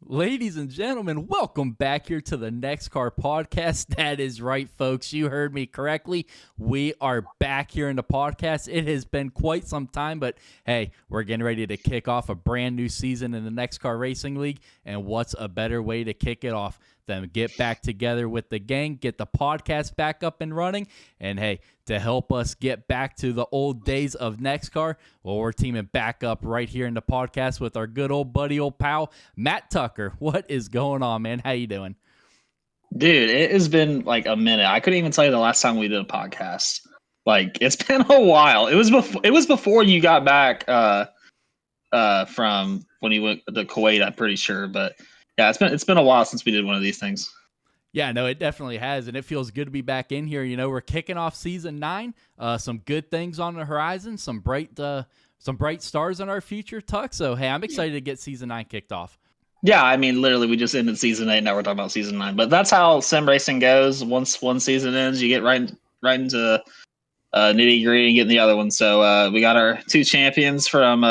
Ladies and gentlemen, welcome back here to the NEXXTCAR Podcast. That is right, folks. You heard me correctly. We are back here in the podcast. It has been quite some time, but hey, we're getting ready to kick off a brand new season in the NEXXTCAR Racing League, and what's a better way to kick it off than get back together with the gang, get the podcast back up and running, and hey, to help us get back to the old days of NEXXTCAR, well, we're teaming back up right here in the podcast with our good old buddy, old pal, Matt Tucker. What is going on, man? How you doing? Dude, it has been like a minute. I couldn't even tell you the last time we did a podcast. Like, it's been a while. It was before you got back from when you went to Kuwait, I'm pretty sure. But yeah, it's been a while since we did one of these things. Yeah, no, it definitely has, and it feels good to be back in here. You know, we're kicking off season 9. Some good things on the horizon, some bright stars in our future, Tuck. So hey, I'm excited to get season 9 kicked off. Yeah, I mean, literally, we just ended season 8. Now we're talking about season 9. But that's how sim racing goes. Once one season ends, you get right into nitty gritty and getting the other one. So we got our 2 champions from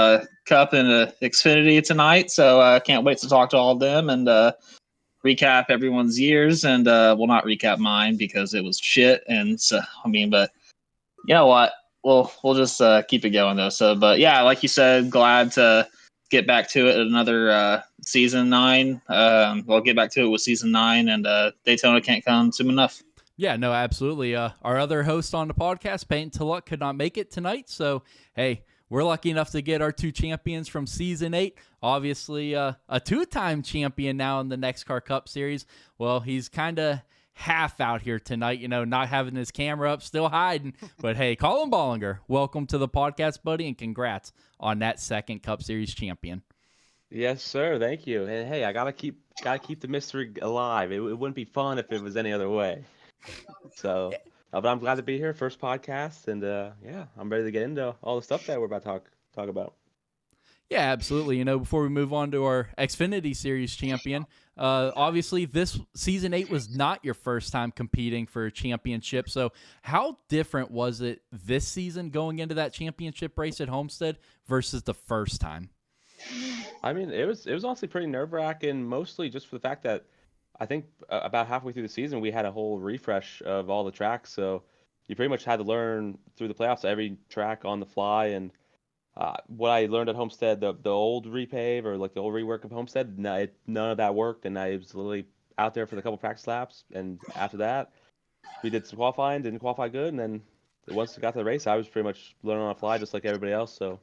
Cup and Xfinity tonight. So can't wait to talk to all of them and recap everyone's years. And well, not recap mine because it was shit. And so, I mean, but you know what? We'll just keep it going though. So, but yeah, like you said, glad to get back to it at another season 9. We'll get back to it with season 9, and Daytona can't come soon enough. Yeah, no, absolutely. Our other host on the podcast, Peyton Tullock, could not make it tonight. So, hey, we're lucky enough to get our 2 champions from season 8. Obviously, a 2-time champion now in the NEXXTCAR Cup Series. Well, he's kind of half out here tonight, you know, not having his camera up, still hiding. But hey, Collin Bollinger, welcome to the podcast, buddy, and congrats on that 2nd Cup Series champion. Yes, sir. Thank you. And hey, I gotta keep the mystery alive. It wouldn't be fun if it was any other way. So, but I'm glad to be here. First podcast, and yeah, I'm ready to get into all the stuff that we're about to talk about. Yeah, absolutely. You know, before we move on to our Xfinity Series champion, obviously this season 8 was not your first time competing for a championship. So how different was it this season going into that championship race at Homestead versus the first time? I mean, it was honestly pretty nerve-wracking, mostly just for the fact that I think about halfway through the season we had a whole refresh of all the tracks. So you pretty much had to learn through the playoffs every track on the fly. And what I learned at Homestead, the old repave or like the old rework of Homestead, none of that worked, and I was literally out there for the couple practice laps. And after that, we did some qualifying, didn't qualify good, and then once we got to the race, I was pretty much learning on the fly just like everybody else. So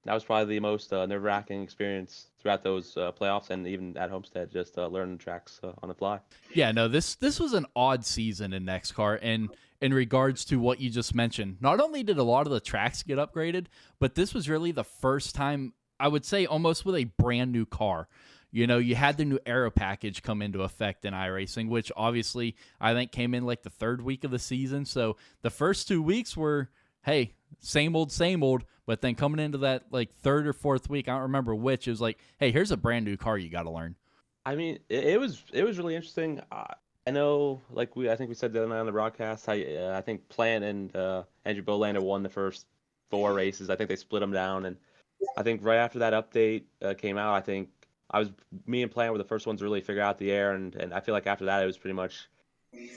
that was probably the most nerve-wracking experience throughout those playoffs and even at Homestead, just learning tracks on the fly. Yeah, no, this was an odd season in NEXXTCAR, and in regards to what you just mentioned, not only did a lot of the tracks get upgraded, but this was really the first time, I would say, almost with a brand new car. You know, you had the new aero package come into effect in iRacing, which obviously I think came in like the 3rd week of the season. So the first 2 weeks were, hey, same old, but then coming into that like 3rd or 4th week, I don't remember which, it was like, hey, here's a brand new car you got to learn. I mean, it was really interesting. I know, like I think we said the other night on the broadcast, I think Plant and Andrew Bollinger won the first 4 races. I think they split them down, and I think right after that update came out, I think me and Plant were the first ones to really figure out the air, and I feel like after that it was pretty much,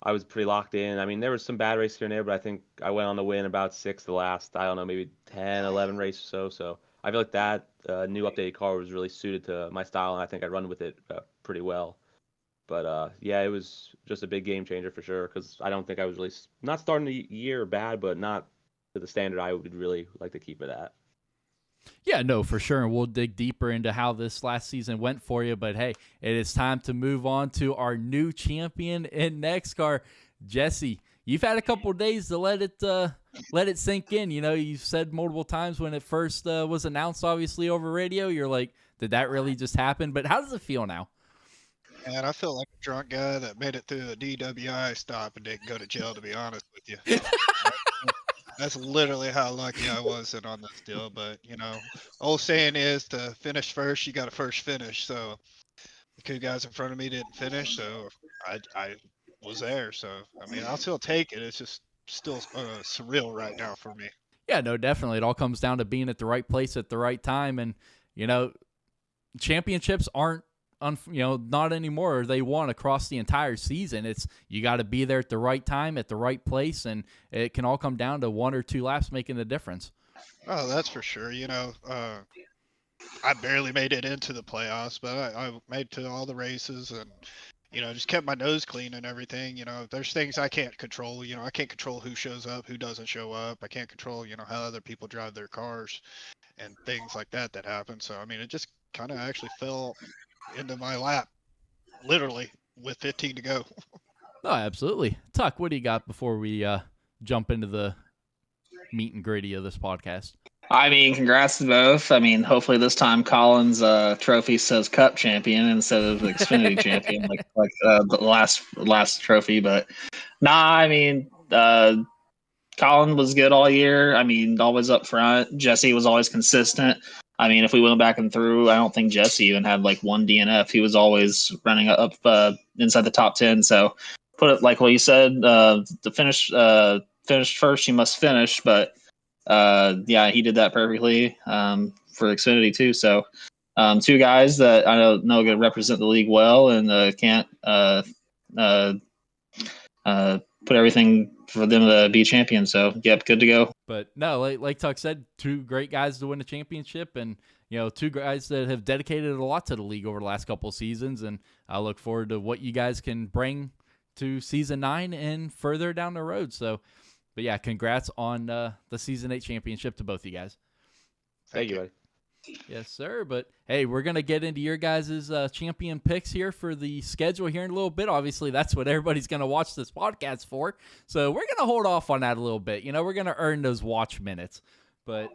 I was pretty locked in. I mean, there was some bad races here and there, but I think I went on to win about 6 of the last, I don't know, maybe 10, 11 races or so. So I feel like that new updated car was really suited to my style, and I think I run with it pretty well. But yeah, it was just a big game changer for sure, because I don't think I was really, not starting the year bad, but not to the standard I would really like to keep it at. Yeah, no, for sure. And we'll dig deeper into how this last season went for you. But hey, it is time to move on to our new champion in NEXXTCAR. Jesse, you've had a couple of days to let it sink in. You know, you've said multiple times when it first was announced, obviously over radio, you're like, did that really just happen? But how does it feel now? And I feel like a drunk guy that made it through a DWI stop and didn't go to jail, to be honest with you. That's literally how lucky I was in on this deal. But, you know, old saying is to finish first, you got to first finish. So the 2 guys in front of me didn't finish, so I was there. So, I mean, I'll still take it. It's just still surreal right now for me. Yeah, no, definitely. It all comes down to being at the right place at the right time. And, you know, championships aren't not anymore are they won across the entire season. It's you got to be there at the right time, at the right place, and it can all come down to 1 or 2 laps making the difference. Oh, that's for sure. I barely made it into the playoffs, but I made it to all the races and, just kept my nose clean and everything. There's things I can't control. I can't control who shows up, who doesn't show up. I can't control, how other people drive their cars and things like that happen. So, I mean, it just kind of actually fell into my lap, literally, with 15 to go. Oh, absolutely. Tuck, what do you got before we jump into the meat and gritty of this podcast? I mean, congrats to both. I mean, hopefully this time Collin's trophy says Cup champion instead of Xfinity champion, like the last trophy. But nah, I mean, Collin was good all year. I mean, always up front. Jesse was always consistent. I mean, if we went back and through, I don't think Jesse even had like one DNF. He was always running up inside the top 10. So put it like what you said, to finish first, you must finish. But yeah, he did that perfectly for Xfinity too. So 2 guys that I know are going to represent the league well and can't put everything for them to be champions. So, yep, good to go. But no, like Tuck said, 2 great guys to win a championship, and 2 guys that have dedicated a lot to the league over the last couple of seasons. And I look forward to what you guys can bring to season 9 and further down the road. So, but yeah, congrats on the season 8 championship to both you guys. Thank you, buddy. Yes, sir. But hey, we're going to get into your guys' champion picks here for the schedule here in a little bit. Obviously, that's what everybody's going to watch this podcast for. So we're going to hold off on that a little bit. We're going to earn those watch minutes. But,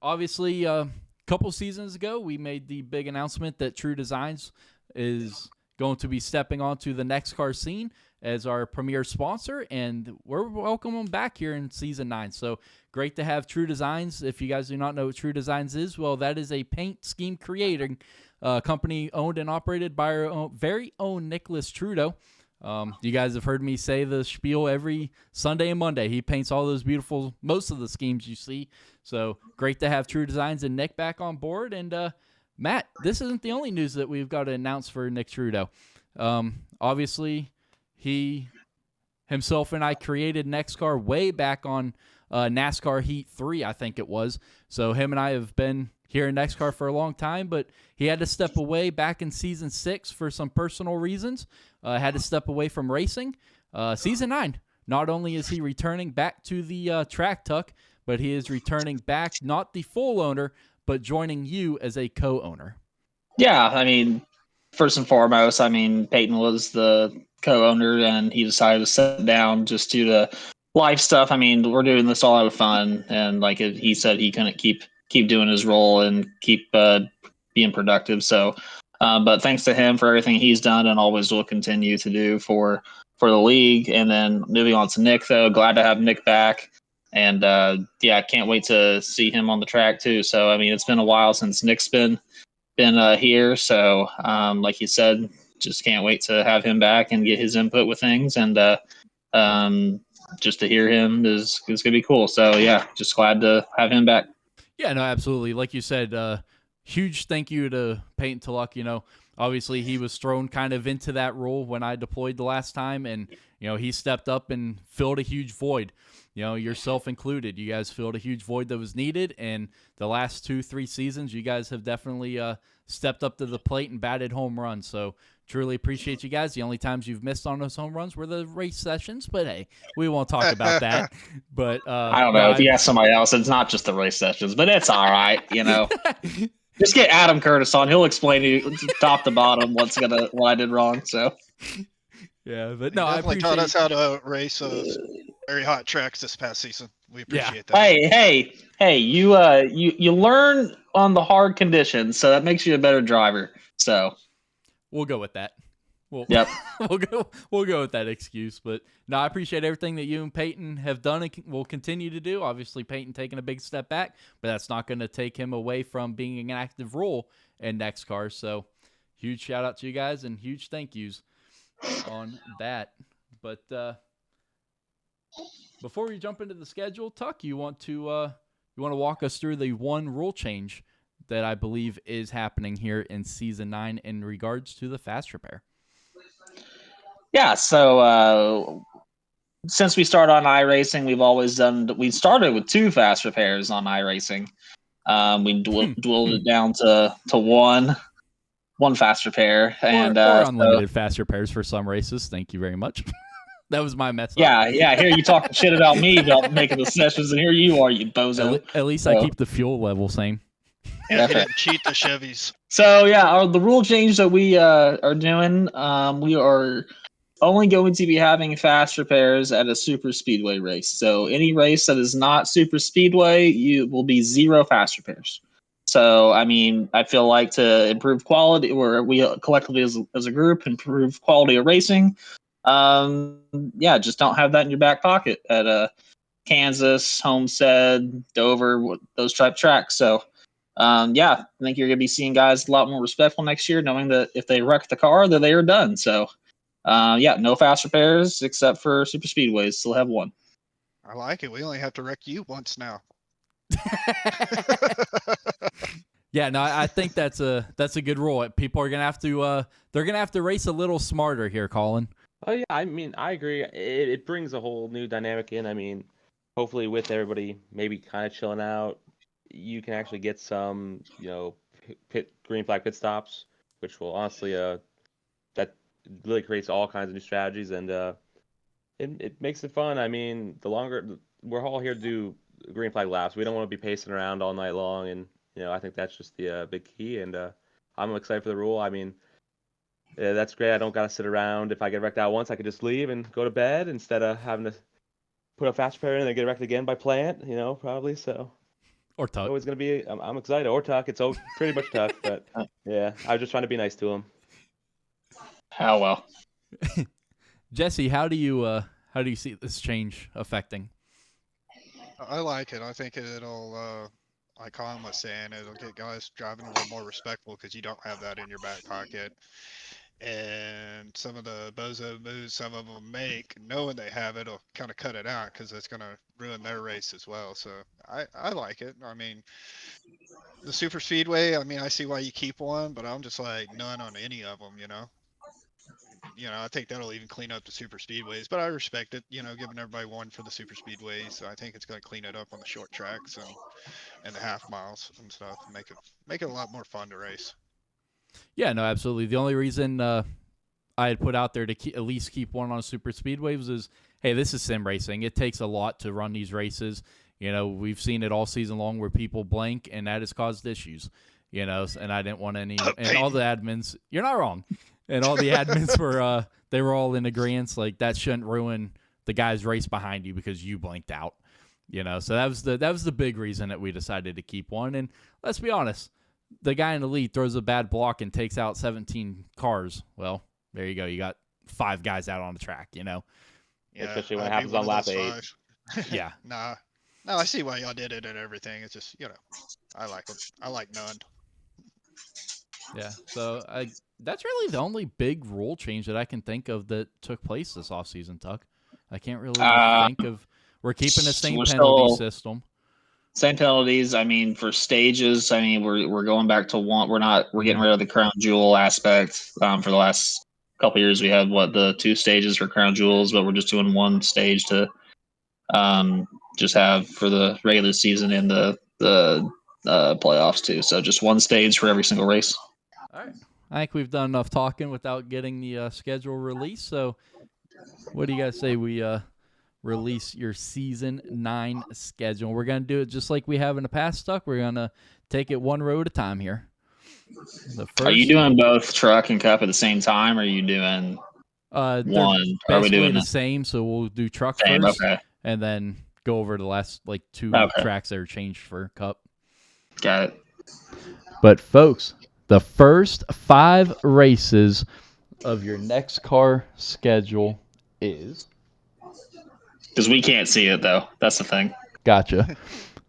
obviously, a couple seasons ago, we made the big announcement that True Designs is going to be stepping onto the NEXXTCAR scene as our premier sponsor, and we're welcoming them back here in season 9. So great to have True Designs. If you guys do not know what True Designs is, well, that is a paint scheme creating company owned and operated by our very own Nicholas Trudeau. You guys have heard me say the spiel every Sunday and Monday. He paints all those beautiful, most of the schemes you see. So great to have True Designs and Nick back on board. And Matt, this isn't the only news that we've got to announce for Nick Trudeau. Obviously, he himself and I created NEXXTCAR way back on NASCAR Heat 3, I think it was. So him and I have been here in NEXXTCAR for a long time, but he had to step away back in season 6 for some personal reasons. Had to step away from racing. Season 9, not only is he returning back to the track, Tuck, but he is returning back, not the full owner, but joining you as a co-owner. Yeah, I mean, first and foremost, I mean, Peyton was the co-owner, and he decided to sit down just due to life stuff. I mean, we're doing this all out of fun, and like he said, he couldn't keep doing his role and keep being productive. So, but thanks to him for everything he's done and always will continue to do for the league. And then moving on to Nick, though, glad to have Nick back. And yeah, I can't wait to see him on the track too. So, I mean, it's been a while since Nick's been here. So, like you said, just can't wait to have him back and get his input with things. And just to hear him is going to be cool. So, yeah, just glad to have him back. Yeah, no, absolutely. Like you said, huge thank you to Peyton Tullock. Obviously he was thrown kind of into that role when I deployed the last time, and he stepped up and filled a huge void. Yourself included. You guys filled a huge void that was needed, and the last 2-3 seasons, you guys have definitely stepped up to the plate and batted home runs. So truly appreciate you guys. The only times you've missed on those home runs were the race sessions, but hey, we won't talk about that. But I don't know. If you ask somebody else, it's not just the race sessions, but it's all right. Just get Adam Curtis on. He'll explain to you top to bottom what I did wrong. So yeah, but no, He I definitely appreciate taught us how to race very hot tracks this past season. We appreciate that. Hey, you learn on the hard conditions, so that makes you a better driver. So we'll go with that. Yep. We'll go with that excuse. But no, I appreciate everything that you and Peyton have done and will continue to do. Obviously, Peyton taking a big step back, but that's not going to take him away from being an active role in NEXXTCAR. So huge shout out to you guys and huge thank yous on that. But before we jump into the schedule, Tuck, you want to walk us through the one rule change that I believe is happening here in Season 9 in regards to the fast repair. Yeah, so since we started on iRacing, we started with 2 fast repairs on iRacing. We dwindled it down to one fast repair, and or unlimited fast repairs for some races. Thank you very much. That was my mess up. Yeah. Here you talking shit about me about making the sessions, and here you are, you bozo. At least I keep the fuel level same. Yeah, he didn't cheat the Chevys. So yeah, the rule change that we are doing, we are only going to be having fast repairs at a super speedway race. So any race that is not super speedway, you will be 0 fast repairs. So I mean, I feel like to improve quality, or we collectively as a group improve quality of racing. Just don't have that in your back pocket at Kansas, Homestead, Dover, those type tracks. So I think you're going to be seeing guys a lot more respectful next year, knowing that if they wreck the car, that they are done. So no fast repairs except for super speedways. Still have 1. I like it. We only have to wreck you once now. Yeah, no, I think that's a good rule. People are gonna have to they're gonna have to race a little smarter here, Collin. Oh yeah, I mean, I agree. It brings a whole new dynamic in. I mean, hopefully with everybody maybe kind of chilling out, you can actually get some, green flag pit stops, which will honestly that really creates all kinds of new strategies, and it makes it fun. I mean, the longer we're all here to do green flag laps, we don't want to be pacing around all night long, and I think that's just the big key. And I'm excited for the rule. I mean, that's great. I don't gotta sit around. If I get wrecked out once, I could just leave and go to bed instead of having to put a fast repair in and then get wrecked again by Plant. Probably so. Or Tuck. It's always gonna be. I'm excited. Or Tuck. It's pretty much Tuck, but yeah, I was just trying to be nice to him. How well, Jesse? How do you see this change affecting? I like it. I think it'll, like Collin was saying, it'll get guys driving a little more respectful because you don't have that in your back pocket. And some of the bozo moves some of them make, knowing they have it, will kind of cut it out because it's going to ruin their race as well. So I like it. I mean, the super speedway, I mean, I see why you keep one, but I'm just like none on any of them, I think that'll even clean up the super speedways, but I respect it, giving everybody 1 for the super speedways. So I think it's going to clean it up on the short tracks and the half miles and stuff, and make it a lot more fun to race. Yeah, no, absolutely. The only reason I had put out there to at least keep 1 on super speedways is, hey, this is sim racing. It takes a lot to run these races. We've seen it all season long where people blank, and that has caused issues. And I didn't want any. And all the admins, you're not wrong. And all the admins were they were all in agreement, like that shouldn't ruin the guy's race behind you because you blanked out. So that was the big reason that we decided to keep 1. And let's be honest, the guy in the lead throws a bad block and takes out 17 cars. Well, there you go. You got 5 guys out on the track. Yeah, especially when it happens on lap 8. Yeah. No, I see why y'all did it and everything. It's just I like them. I like none. Yeah. So that's really the only big rule change that I can think of that took place this offseason, Tuck. I can't really think of. We're keeping the same penalty system. Same penalties. I mean, for stages, I mean, we're going back to 1. We're getting rid of the crown jewel aspect. For the last couple of years, we had the 2 stages for crown jewels, but we're just doing 1 stage to just have for the regular season and the playoffs too. So just 1 stage for every single race. All right. I think we've done enough talking without getting the schedule released. So what do you guys say we release your Season 9 schedule? We're going to do it just like we have in the past, Tuck. We're going to take it 1 row at a time here. Are you doing both truck and cup at the same time, or are you doing one? Are we doing the same? So we'll do truck first, okay, and then go over the last 2 tracks that are changed for cup. Got it. But folks, the first 5 races of your NEXXTCAR schedule is... Because we can't see it, though. That's the thing. Gotcha.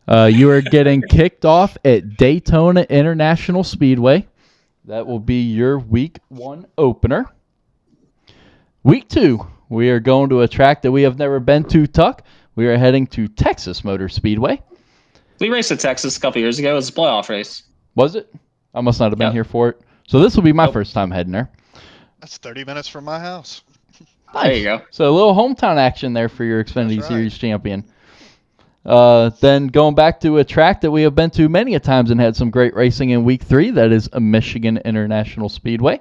You are getting kicked off at Daytona International Speedway. That will be your Week 1 opener. Week 2, we are going to a track that we have never been to, Tuck. We are heading to Texas Motor Speedway. We raced at Texas a couple years ago. It was a playoff race. Was it? I must not have been Yep. here for it. So this will be my Nope. first time heading there. That's 30 minutes from my house. Nice. There you go. So a little hometown action there for your Xfinity That's right. Series champion. Then going back to a track that we have been to many a times and had some great racing in Week 3, that is a Michigan International Speedway.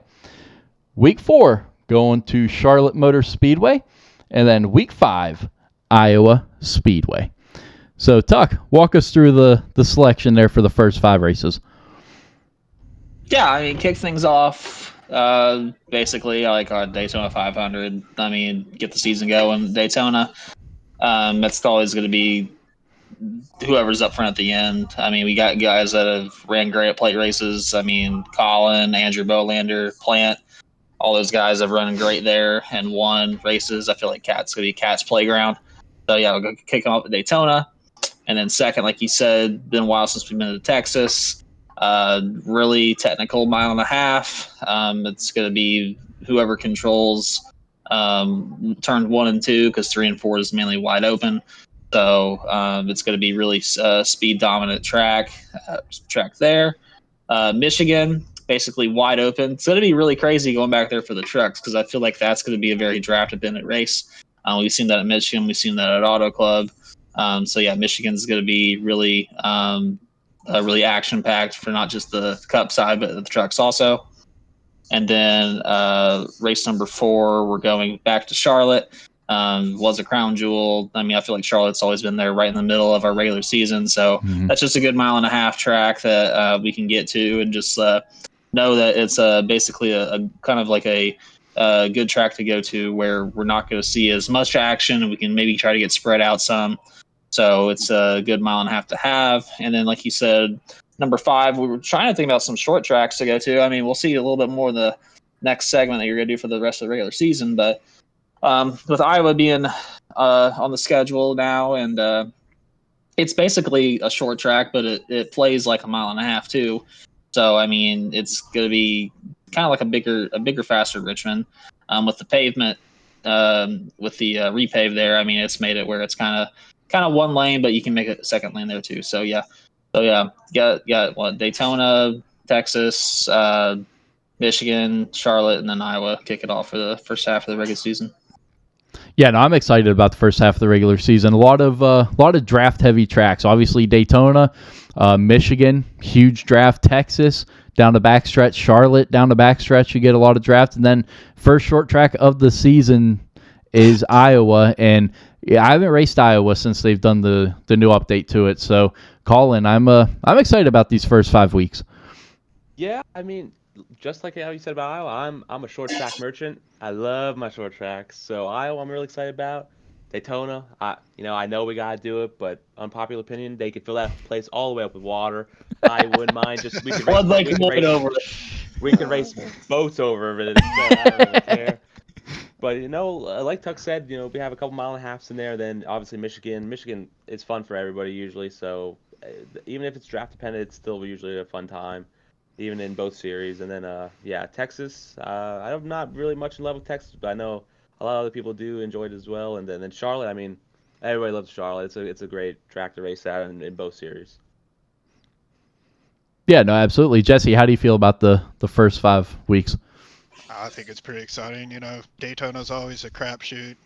Week 4, going to Charlotte Motor Speedway. And then Week 5, Iowa Speedway. So, Tuck, walk us through the selection there for the first 5 races. Yeah, I mean, kick things off. Basically, I like our Daytona 500. I mean, get the season going. Daytona. That's always going to be whoever's up front at the end. I mean, we got guys that have ran great at plate races. I mean, Collin, Andrew Bollinger, Plant, all those guys have run great there and won races. I feel like Cat's going to be Cat's playground. So, yeah, we'll go kick them off at Daytona. And then second, like you said, been a while since we've been to Texas. Really technical 1.5 miles. It's going to be whoever controls turn 1 and 2 because 3 and 4 is mainly wide open. So it's going to be really speed dominant track there. Michigan, basically wide open. It's going to be really crazy going back there for the trucks because I feel like that's going to be a very draft dependent race. We've seen that at Michigan. We've seen that at Auto Club. So yeah, Michigan's going to be really action packed for not just the Cup side but the trucks also. And then race number 4, we're going back to Charlotte. Was a crown jewel. I mean, I feel like Charlotte's always been there right in the middle of our regular season. So that's just a good 1.5 mile track that we can get to and just know that it's basically a kind of like a good track to go to where we're not going to see as much action and we can maybe try to get spread out some. So it's a good 1.5 miles to have. And then, like you said, number 5, we were trying to think about some short tracks to go to. I mean, we'll see a little bit more of the next segment that you're going to do for the rest of the regular season. But with Iowa being on the schedule now, and it's basically a short track, but it plays like 1.5 miles too. So, I mean, it's going to be kind of like a bigger, faster Richmond with the pavement, with the repave there. I mean, it's made it where it's kind of one lane, but you can make it a second lane there too. So yeah, got what, Daytona, Texas, Michigan, Charlotte, and then Iowa kick it off for the first half of the regular season. Yeah, no, I'm excited about the first half of the regular season. A lot of draft heavy tracks. Obviously Daytona, Michigan, huge draft. Texas down the backstretch, Charlotte down the backstretch. You get a lot of draft, and then first short track of the season is Iowa. And yeah, I haven't raced Iowa since they've done the new update to it. So, Collin, I'm excited about these first 5 weeks. Yeah, I mean, just like how you said about Iowa, I'm a short track merchant. I love my short tracks. So Iowa, I'm really excited about. Daytona, I know we gotta do it, but unpopular opinion, they could fill that place all the way up with water. I wouldn't mind. Just we can race boats over it. I don't really care. But like Tuck said, we have a couple 1.5 miles in there. Then obviously Michigan is fun for everybody usually. So even if it's draft dependent, it's still usually a fun time, even in both series. And then Texas. I'm not really much in love with Texas, but I know a lot of other people do enjoy it as well. And then Charlotte. I mean, everybody loves Charlotte. It's a great track to race at in both series. Yeah, no, absolutely. Jesse, how do you feel about the first 5 weeks? I think it's pretty exciting. Daytona's always a crapshoot.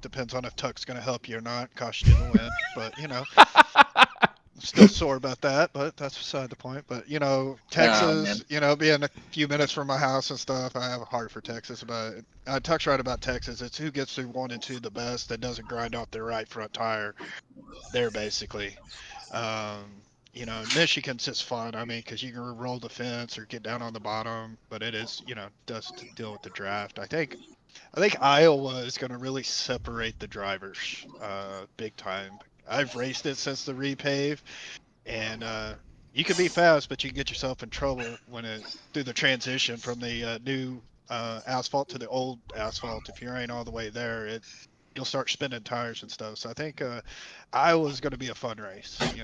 Depends on if Tuck's going to help you or not. Cost you the win. But, still sore about that, but that's beside the point. But, Texas, being a few minutes from my house and stuff, I have a heart for Texas. But Tuck's right about Texas. It's who gets through 1 and 2 the best that doesn't grind off their right front tire. They're basically. Michigan's just fun. I mean, because you can roll the fence or get down on the bottom, but it is, does to deal with the draft. I think Iowa is going to really separate the drivers, big time. I've raced it since the repave, and you can be fast, but you can get yourself in trouble through the transition from the new asphalt to the old asphalt. If you ain't all the way there, you'll start spinning tires and stuff. So I think Iowa's going to be a fun race, and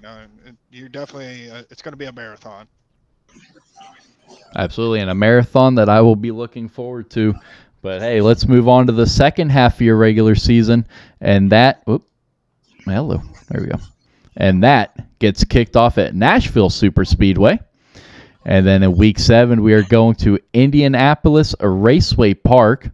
you're definitely, it's going to be a marathon. Absolutely, and a marathon that I will be looking forward to. But hey, let's move on to the second half of your regular season, and that, there we go. And that gets kicked off at Nashville Super Speedway. And then in week 7, we are going to Indianapolis Raceway Park.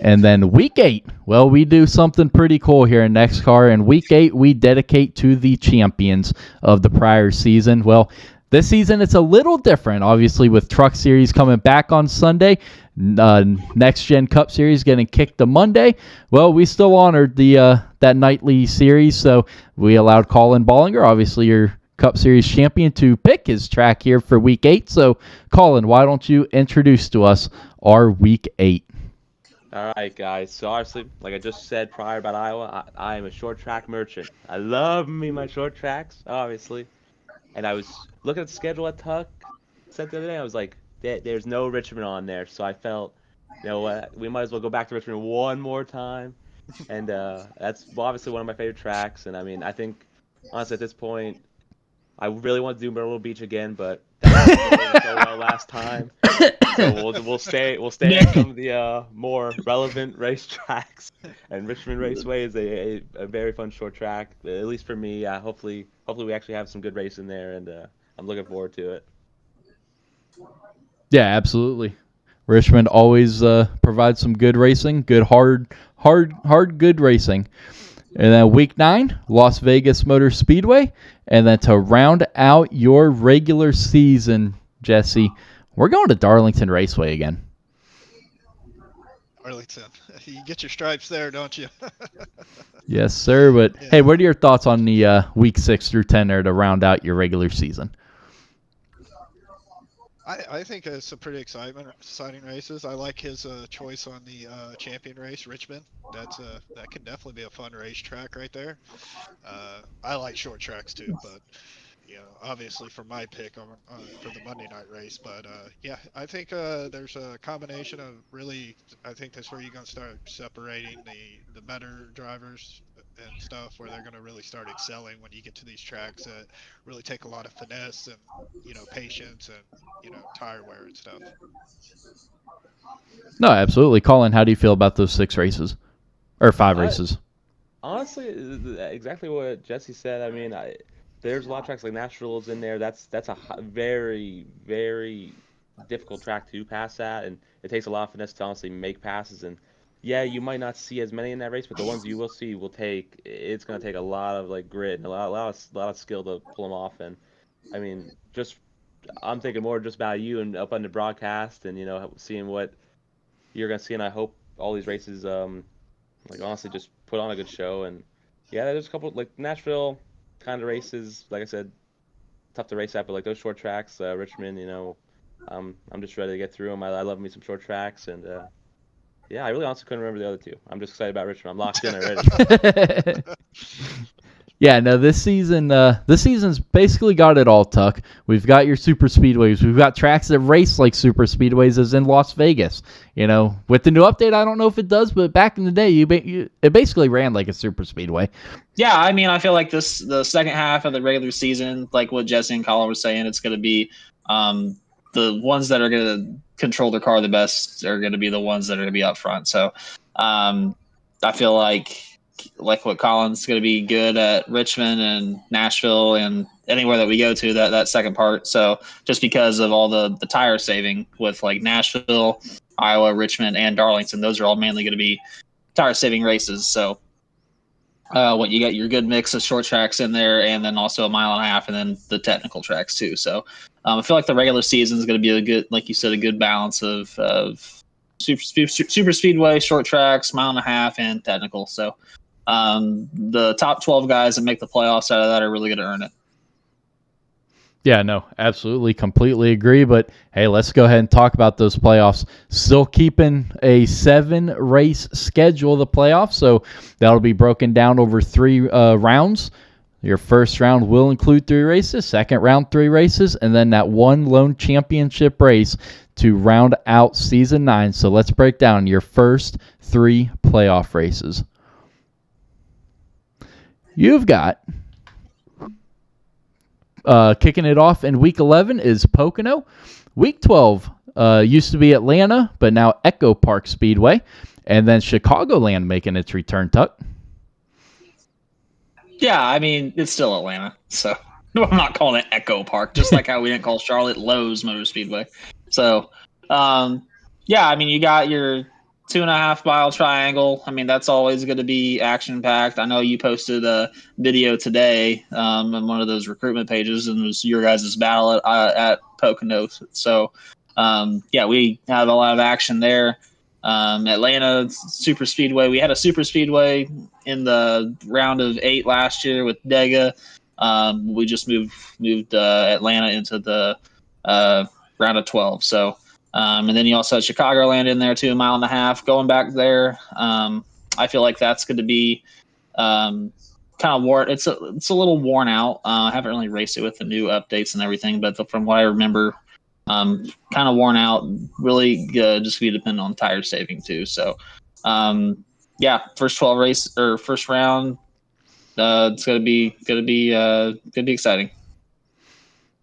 And then week 8, well, we do something pretty cool here in NEXXTCAR. And week 8, we dedicate to the champions of the prior season. Well, this season, it's a little different, obviously, with Truck Series coming back on Sunday. Next Gen Cup Series getting kicked on Monday. Well, we still honored the that nightly series, so we allowed Collin Bollinger, obviously your Cup Series champion, to pick his track here for week 8. So, Collin, why don't you introduce to us our week 8? All right, guys. So obviously, like I just said prior about Iowa, I am a short track merchant. I love me my short tracks, obviously. And I was looking at the schedule at Tuck. Said the other day, I was like, there's no Richmond on there. So I felt, you know what, we might as well go back to Richmond one more time. And that's obviously one of my favorite tracks. And I mean, I think honestly at this point, I really want to do Myrtle Beach again, but that didn't go well last time. So we'll stay on some of the more relevant racetracks. And Richmond Raceway is a very fun short track, at least for me. Hopefully we actually have some good racing there, and I'm looking forward to it. Yeah, absolutely. Richmond always provides some good racing, good hard good racing. And then week 9, Las Vegas Motor Speedway. And then to round out your regular season, Jesse, we're going to Darlington Raceway again. Darlington. You get your stripes there, don't you? Yes, sir. But, Yeah. hey, what are your thoughts on the week 6 through 10 there to round out your regular season? I think it's some pretty exciting races. I like his choice on the champion race, Richmond. That could definitely be a fun racetrack right there. I like short tracks too, but obviously for my pick for the Monday night race. But yeah, I think there's a combination of really. I think that's where you're going to start separating the better drivers and stuff, where they're going to really start excelling when you get to these tracks that really take a lot of finesse and patience and tire wear and stuff. No, absolutely. Collin, how do you feel about those 6 races? Or 5 races? Honestly, exactly what Jesse said. I mean, there's a lot of tracks like Nashville's in there. That's a very, very difficult track to pass at, and it takes a lot of finesse to honestly make passes. And yeah, you might not see as many in that race, but the ones you will see it's going to take a lot of like grit and a lot of skill to pull them off. And I mean, I'm thinking more just about you and up on the broadcast and seeing what you're going to see. And I hope all these races like honestly just put on a good show. And yeah, there's a couple like Nashville kind of races, like I said, tough to race at, but like those short tracks, Richmond, I'm just ready to get through them. I love me some short tracks, and yeah, I really honestly couldn't remember the other 2. I'm just excited about Richmond. I'm locked in already. Yeah, no, this season's basically got it all, Tuck. We've got your super speedways. We've got tracks that race like super speedways, as in Las Vegas. With the new update, I don't know if it does, but back in the day, it basically ran like a super speedway. Yeah, I mean, I feel like the second half of the regular season, like what Jesse and Collin were saying, it's going to be the ones that are going to control their car the best are going to be the ones that are going to be up front. So I feel like what Collin's going to be good at Richmond and Nashville and anywhere that we go to that second part. So just because of all the tire saving with like Nashville, Iowa, Richmond, and Darlington, those are all mainly going to be tire saving races. So what you got your good mix of short tracks in there, and then also a mile and a half, and then the technical tracks too. So I feel like the regular season is going to be a good, like you said, a good balance of super speedway, short tracks, mile and a half, and technical. So the top 12 guys that make the playoffs out of that are really going to earn it. Yeah, no, absolutely, completely agree. But hey, let's go ahead and talk about those playoffs. Still keeping a 7-race schedule of the playoffs, so that'll be broken down over 3 rounds. Your first round will include 3 races, second round 3 races, and then that one lone championship race to round out season 9. So let's break down your first 3 playoff races. You've got kicking it off in week 11 is Pocono. Week 12 used to be Atlanta, but now Echo Park Speedway. And then Chicagoland making its return, Tuck. Yeah, I mean, it's still Atlanta, so I'm not calling it Echo Park, just like how we didn't call Charlotte Lowe's Motor Speedway. So, yeah, I mean, you got your 2.5 mile triangle. I mean, that's always going to be action packed. I know you posted a video today on one of those recruitment pages, and it was your guys' battle at Pocono. So, yeah, we have a lot of action there. Atlanta Super Speedway. We had a Super Speedway in the round of 8 last year with Dega. We just moved Atlanta into the round of 12. So, and then you also had Chicagoland in there too, 1.5 miles. Going back there, I feel like that's going to be kind of worn. It's a little worn out. I haven't really raced it with the new updates and everything, but from what I remember, kind of worn out. Really good. Just be dependent on tire saving too. So, yeah, first 12 race or first round. It's gonna be exciting.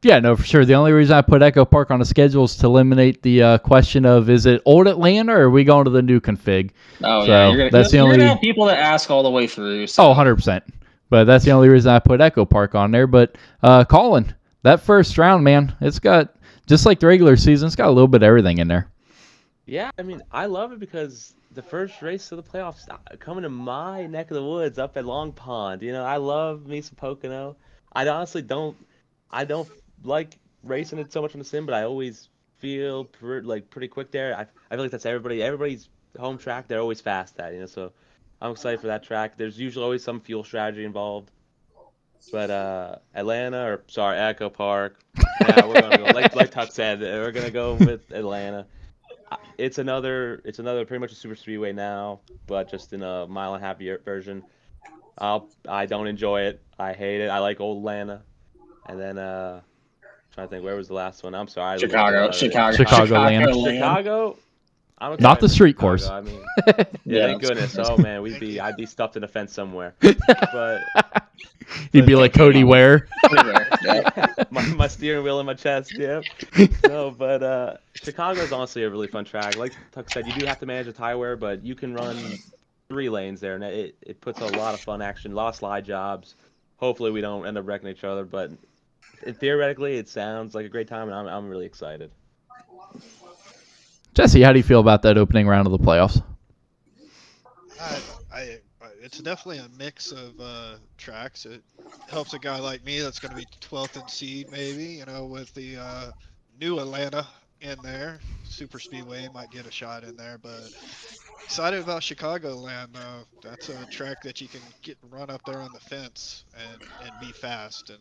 Yeah, no, for sure. The only reason I put Echo Park on the schedule is to eliminate the question of, is it old Atlanta or are we going to the new config? Oh, so yeah. You're gonna have people that ask all the way through. So. Oh, 100%. But that's the only reason I put Echo Park on there. But Collin, that first round, man, it's got, just like the regular season, it's got a little bit of everything in there. Yeah, I mean, I love it because the first race of the playoffs coming to my neck of the woods up at Long Pond. You know, I love me some Pocono. I honestly don't like racing it so much on the sim, but I always feel pretty quick there. I feel like that's everybody's home track. They're always fast at, you know. So I'm excited for that track. There's usually always some fuel strategy involved. But Echo Park. Yeah, we're gonna go like Tuck said. We're gonna go with Atlanta. It's another pretty much a super speedway now, but just in a 1.5 mile version. I don't enjoy it. I hate it. I like old Atlanta. And then trying to think, where was the last one? I'm sorry. Chicagoland. I'm not the street course. I mean, yeah, thank goodness. Oh man, I'd be stuffed in a fence somewhere. But you'd be like Cody Ware. my steering wheel in my chest. Yeah. No, but Chicago is honestly a really fun track. Like Tuck said, you do have to manage the tire wear, but you can run 3 lanes there, and it puts a lot of fun action, a lot of slide jobs. Hopefully, we don't end up wrecking each other, but theoretically, it sounds like a great time, and I'm really excited. Jesse, how do you feel about that opening round of the playoffs? It's definitely a mix of tracks. It helps a guy like me that's going to be 12th in seed, maybe, you know, with the new Atlanta in there. Super Speedway might get a shot in there, but excited about Chicagoland, though. That's a track that you can run up there on the fence and be fast. And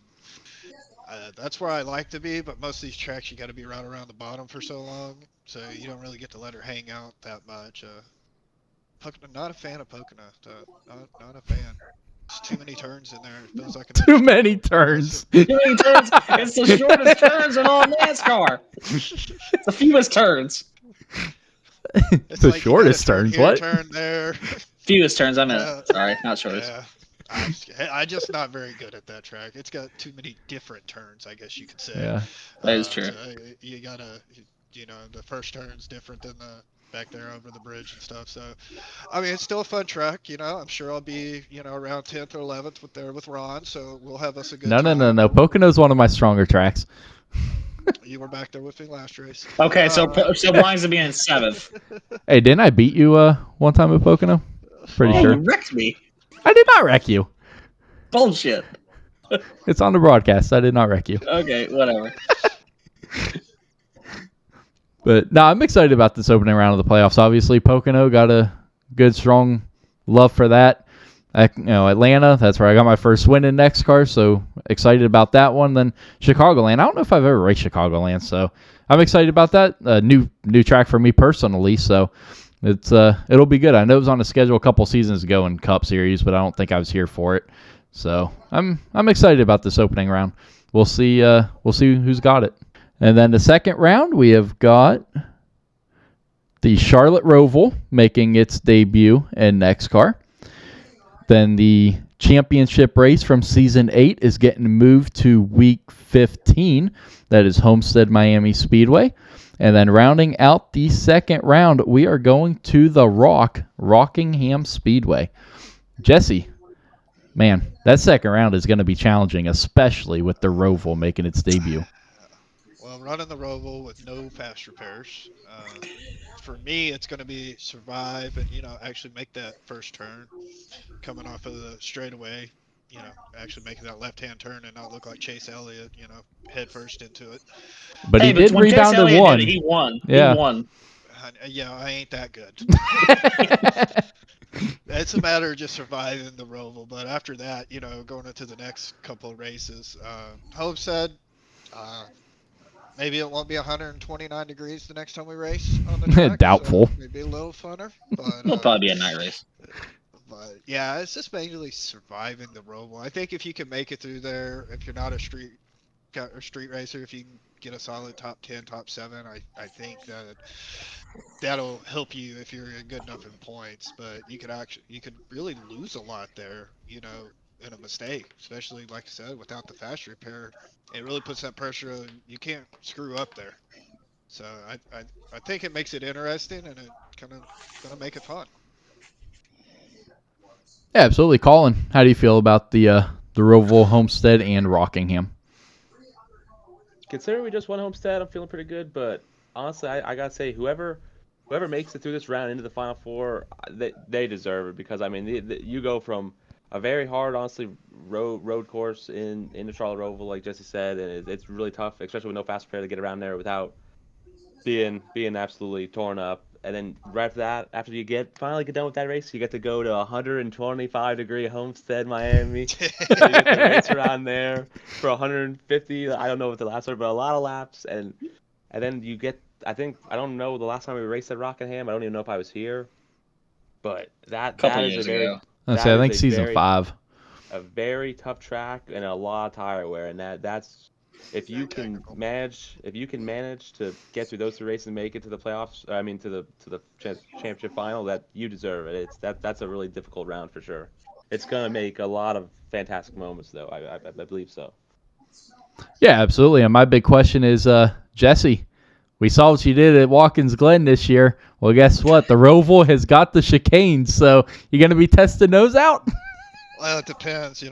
that's where I like to be, but most of these tracks you got to be right around the bottom for so long, so you don't really get to let her hang out that much. Not a fan of Pocono. Not a fan. There's too many turns in there. It feels like too many turns. Too many turns. It's the shortest turns in all NASCAR. It's the fewest turns. It's the like shortest turns. What? Turn there. Fewest turns. I meant. Sorry, not shortest. Yeah. I'm just not very good at that track. It's got too many different turns, I guess you could say. Yeah, that is true. So you gotta, you know, the first turn's different than the back there over the bridge and stuff. So, I mean, it's still a fun track. You know, I'm sure I'll be, you know, around 10th or 11th with Ron. So we'll have us a good time. No. Pocono's one of my stronger tracks. You were back there with me last race. Okay, so Blind's to be in 7th. Hey, didn't I beat you one time at Pocono? Pretty sure. You wrecked me. I did not wreck you. Bullshit. It's on the broadcast. I did not wreck you. Okay, whatever. But no, I'm excited about this opening round of the playoffs. Obviously, Pocono got a good, strong love for that. Atlanta, that's where I got my first win in NEXXTCAR, so excited about that one. Then Chicagoland. I don't know if I've ever raced Chicagoland, so I'm excited about that. New track for me personally, so it'll be good. I know it was on the schedule a couple seasons ago in Cup Series, but I don't think I was here for it. So I'm excited about this opening round. We'll see who's got it. And then the second round, we have got the Charlotte Roval making its debut in NEXXTCAR. Then the championship race from Season 8 is getting moved to Week 15. That is Homestead Miami Speedway. And then rounding out the second round, we are going to the Rockingham Speedway. Jesse, Man, that second round is going to be challenging, especially with the Roval making its debut. Well, running the Roval with no fast repairs. For me, it's going to be survive and, actually make that first turn coming off of the straightaway, actually making that left-hand turn and not look like Chase Elliott, head first into it. But Hey, he but did when Chase rebound and Elliott won. did it, he won. Yeah. He won. I ain't that good. It's a matter of just surviving the Roval. But after that, going into the next couple of races, Homestead, maybe it won't be 129 degrees the next time we race on the track. Doubtful. So maybe a little funner. But It'll probably be a night race. But yeah, it's just mainly surviving the Roval. I think if you can make it through there, if you're not a street racer, if you can get a solid top 10, top 7, I think that'll help you if you're good enough in points. But you could really lose a lot there, in a mistake, especially like I said, without the fast repair. It really puts that pressure on. You can't screw up there. So I think it makes it interesting and it kind of gonna make it fun. Yeah, absolutely. Collin, how do you feel about the Roval, Homestead, and Rockingham? Considering we just won Homestead, I'm feeling pretty good. But honestly, I gotta say, whoever makes it through this round into the Final Four, they deserve it, because I mean, you go from a very hard, honestly, road course in the Charlotte Roval, like Jesse said, and it's really tough, especially with no fast repair, to get around there without being absolutely torn up. And then right after that, after you finally get done with that race, you get to go to 125-degree Homestead, Miami. So you get to race around there for 150. I don't know what the laps are, but a lot of laps. And then you get, I don't know the last time we raced at Rockingham. I don't even know if I was here. But that is a very ago. I think season 5. A very tough track and a lot of tire wear, and that's if you can manage to get through those 3 races and make it to the playoffs. I mean, to the championship final, that you deserve it. That's a really difficult round for sure. It's gonna make a lot of fantastic moments, though. I believe so. Yeah, absolutely. And my big question is, Jesse, we saw what you did at Watkins Glen this year. Well, guess what? The Roval has got the chicanes, so you're gonna be testing those out. Well, it depends.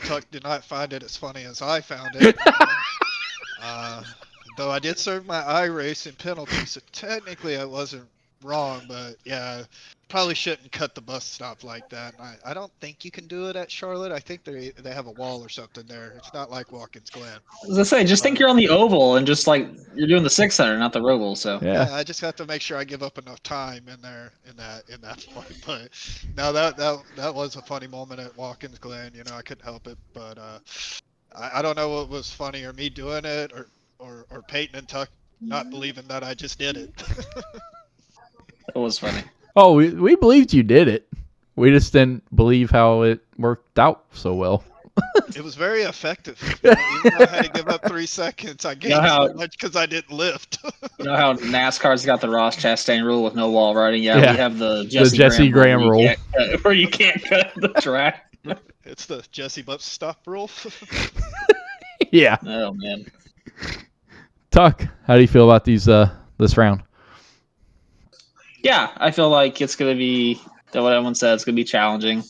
Tuck did not find it as funny as I found it. Though I did serve my iRacing penalty, so technically I wasn't wrong. But yeah, probably shouldn't cut the bus stop like that. And I don't think you can do it at Charlotte. I think they have a wall or something there. It's not like Watkins Glen. As I say, just think you're on the oval and just like you're doing the 600, not the Roval. So yeah, I just have to make sure I give up enough time in there in that part. But no, that was a funny moment at Watkins Glen. I couldn't help it. But I don't know what was funnier, me doing it or Peyton and Tuck not believing that I just did it. it was funny. Oh, we believed you did it. We just didn't believe how it worked out so well. It was very effective. Even though I had to give up 3 seconds, I gained so much because I didn't lift. You know how NASCAR's got the Ross Chastain rule with no wall riding? Yeah, we have the Jesse Graham rule. Where you can't cut the track. It's the Jesse Butts stop rule. Yeah. Oh, man. Tuck, how do you feel about this round? Yeah, I feel like it's going to be, what everyone said, it's going to be challenging.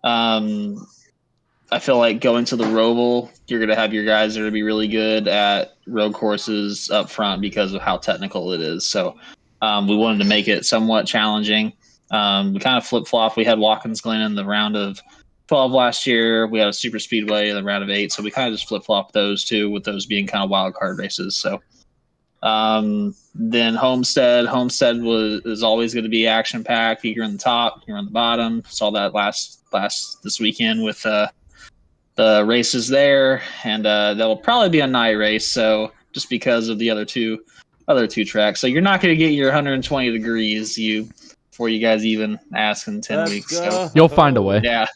I feel like going to the Roval, you're going to have your guys that are going to be really good at road courses up front because of how technical it is. So we wanted to make it somewhat challenging. We kind of flip-flop. We had Watkins Glen in the round of 12 last year. We had a super speedway in the round of 8. So we kind of just flip-flop those two, with those being kind of wild card races. So then Homestead is always going to be action packed. You're on the top, you're on the bottom. Saw that last this weekend with the races there, and that'll probably be a night race. So just because of the other two tracks, so you're not going to get your 120 degrees before you guys even ask in 10 weeks. So you'll find a way. Yeah.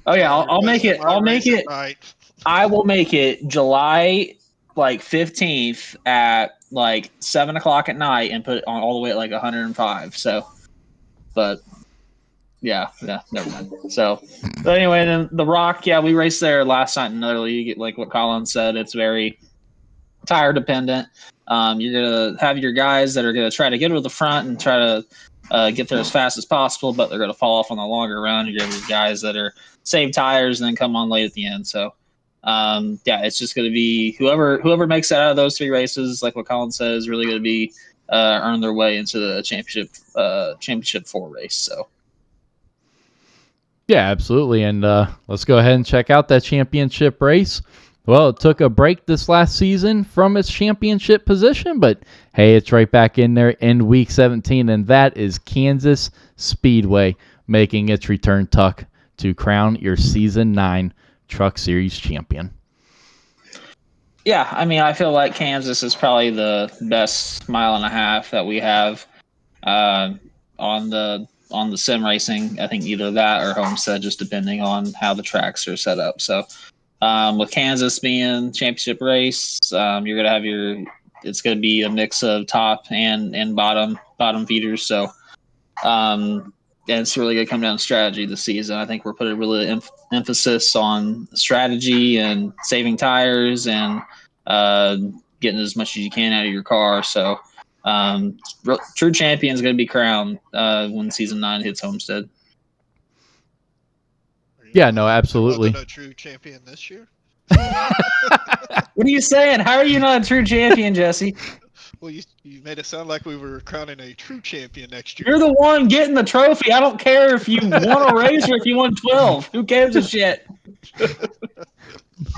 Oh yeah, I'll make it. Right. I will make it July 15th at 7:00 at night and put it on all the way at 105. So, but yeah, never mind. So, but anyway, then the Rock, yeah, we raced there last night in another league. Like what Collin said, it's very tire dependent. You're gonna have your guys that are gonna try to get to the front and try to get there as fast as possible, but they're gonna fall off on the longer run. You're gonna have your guys that are save tires and then come on late at the end. So it's just gonna be whoever makes it out of those 3 races, like what Collin says, really gonna be earn their way into the championship 4 race. So. Yeah, absolutely. And let's go ahead and check out that championship race. Well, it took a break this last season from its championship position, but hey, it's right back in there in week 17, and that is Kansas Speedway making its return, Tuck, to crown your season 9 Truck Series champion. Yeah, I mean, I feel like Kansas is probably the best mile and a half that we have on the sim racing. I think either that or Homestead, just depending on how the tracks are set up. So with Kansas being championship race, you're gonna have it's gonna be a mix of top and bottom feeders. So and it's really gonna come down to strategy this season. I think we're putting really emphasis on strategy and saving tires and getting as much as you can out of your car. So true champion is going to be crowned when season 9 hits Homestead. Yeah, no, absolutely. There wasn't a true champion this year. What are you saying? How are you not a true champion, Jesse? Well, you made it sound like we were crowning a true champion next year. You're the one getting the trophy. I don't care if you won a race or if you won 12. Who cares a shit?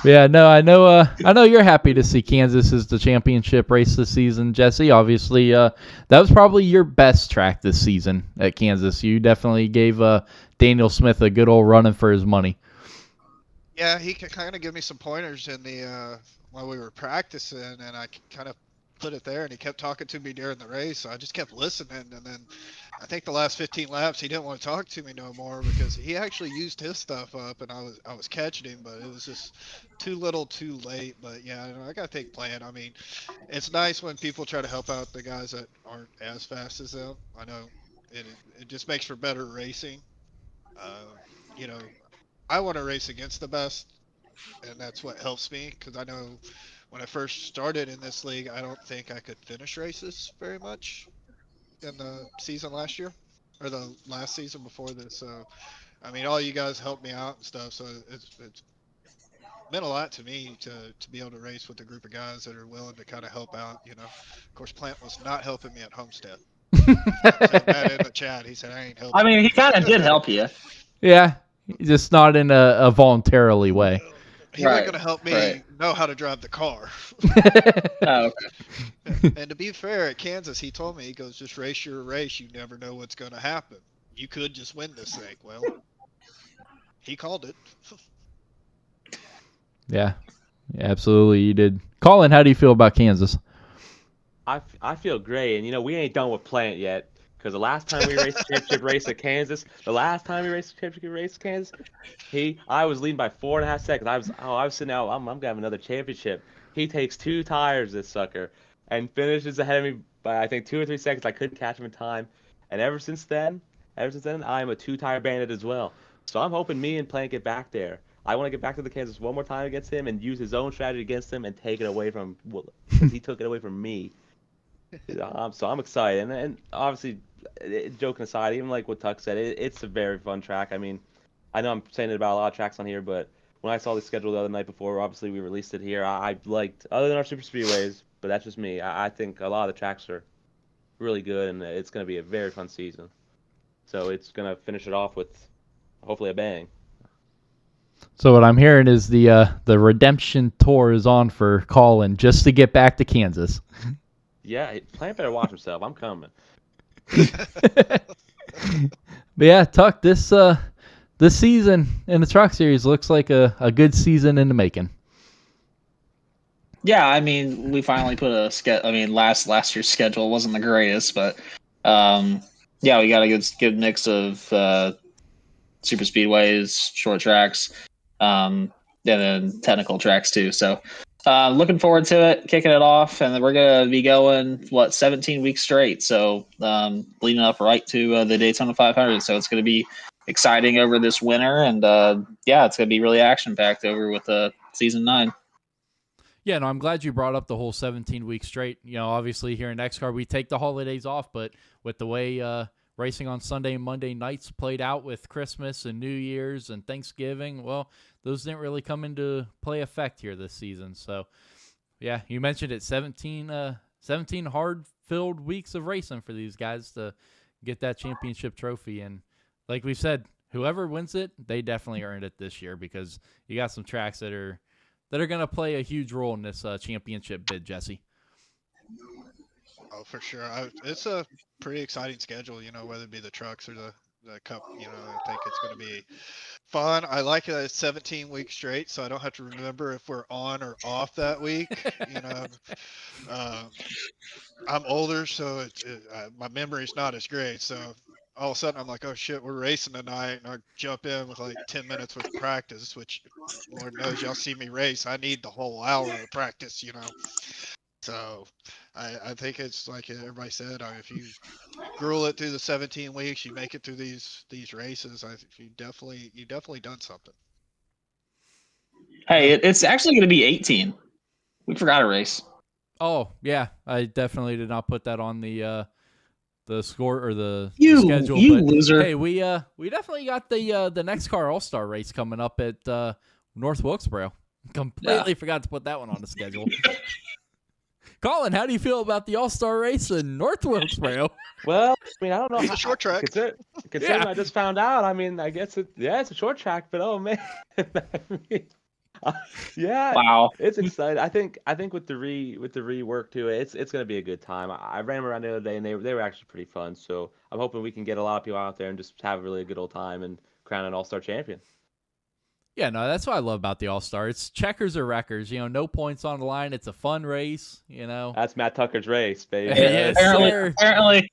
Yeah, no, I know you're happy to see Kansas as the championship race this season, Jesse. Obviously, that was probably your best track this season at Kansas. You definitely gave Daniel Smith a good old running for his money. Yeah, he could kind of give me some pointers in the while we were practicing, and I kind of put it there, and he kept talking to me during the race, so I just kept listening, and then I think the last 15 laps he didn't want to talk to me no more because he actually used his stuff up, and I was catching him, but it was just too little too late. But yeah, I got to take plan. I mean, it's nice when people try to help out the guys that aren't as fast as them. I know it just makes for better racing. Uh, you know, I want to race against the best, and that's what helps me because I know when I first started in this league, I don't think I could finish races very much in the season last year or the last season before this. So, I mean, all you guys helped me out and stuff. So it's meant a lot to me to be able to race with a group of guys that are willing to kind of help out. Of course, Plant was not helping me at Homestead. Said that in the chat. He said I ain't helping. I mean, he kind of did help you. Yeah, just not in a voluntarily way. He wasn't going to help me know how to drive the car. Oh, okay. And to be fair, at Kansas, he told me, he goes, just race your race. You never know what's going to happen. You could just win this thing. Well, he called it. Yeah, absolutely, you did. Collin, how do you feel about Kansas? I feel great, and we ain't done with Plant yet. Because the last time we raced the championship race at Kansas, I was leading by 4.5 seconds. I was sitting out. I'm gonna have another championship. He takes 2 tires, this sucker, and finishes ahead of me by I think 2 or 3 seconds. I couldn't catch him in time, and ever since then, I am a 2-tire bandit as well. So I'm hoping me and Plant get back there. I want to get back to the Kansas one more time against him and use his own strategy against him and take it away from because he took it away from me. So I'm excited, and obviously, joking aside, even like what Tuck said, it's a very fun track. I mean, I know I'm saying it about a lot of tracks on here, but when I saw the schedule the other night before, obviously we released it here, I liked, other than our super speedways, but that's just me. I think a lot of the tracks are really good, and it's going to be a very fun season. So it's going to finish it off with hopefully a bang. So what I'm hearing is the redemption tour is on for Collin just to get back to Kansas. Yeah, Plant better watch himself. I'm coming. But yeah, Tuck, this season in the Truck Series looks like a good season in the making. Yeah, I mean, we finally put a schedule. I mean, last year's schedule wasn't the greatest, but yeah, we got a good mix of super speedways, short tracks, and then technical tracks too. So looking forward to it, kicking it off, and we're gonna be going 17 weeks straight. So leading up right to the Daytona 500. So it's gonna be exciting over this winter, and yeah, it's gonna be really action packed over with season 9. Yeah, no, I'm glad you brought up the whole 17-week straight. Obviously here in NEXXTCAR, we take the holidays off, but with the way racing on Sunday and Monday nights played out with Christmas and New Year's and Thanksgiving, well, those didn't really come into play effect here this season. So, yeah, you mentioned it, 17 hard-filled weeks of racing for these guys to get that championship trophy. And like we said, whoever wins it, they definitely earned it this year because you got some tracks that are going to play a huge role in this championship bid, Jesse. Oh, for sure. It's a pretty exciting schedule, whether it be the trucks or the cup. I think it's going to be fun. I like it. It's 17 weeks straight, so I don't have to remember if we're on or off that week. Um, I'm older, so my memory's not as great. So all of a sudden, I'm like, oh shit, we're racing tonight, and I jump in with like 10 minutes with practice, which Lord knows y'all see me race. I need the whole hour of practice. So I think it's like everybody said, if you gruel it through the 17 weeks, you make it through these races. I think you definitely done something. Hey, it's actually going to be 18. We forgot a race. Oh, yeah. I definitely did not put that on the score or the schedule. You but loser. Hey, we definitely got the NEXXTCAR All-Star race coming up at North Wilkesboro. Completely forgot to put that one on the schedule. Collin, how do you feel about the All-Star race in North Wilkesboro? Well, I mean, I don't know. It's a short track. Considering I just found out, I mean, I guess it's a short track, but oh man. Yeah, Wow. it's exciting. I think with the rework to it, it's gonna be a good time. I ran them around the other day and they were actually pretty fun. So I'm hoping we can get a lot of people out there and just have a really good old time and crown an all-star champion. Yeah, no, that's what I love about the All-Star. It's checkers or wreckers. No points on the line. It's a fun race. That's Matt Tucker's race, baby. Yes, sir. Apparently,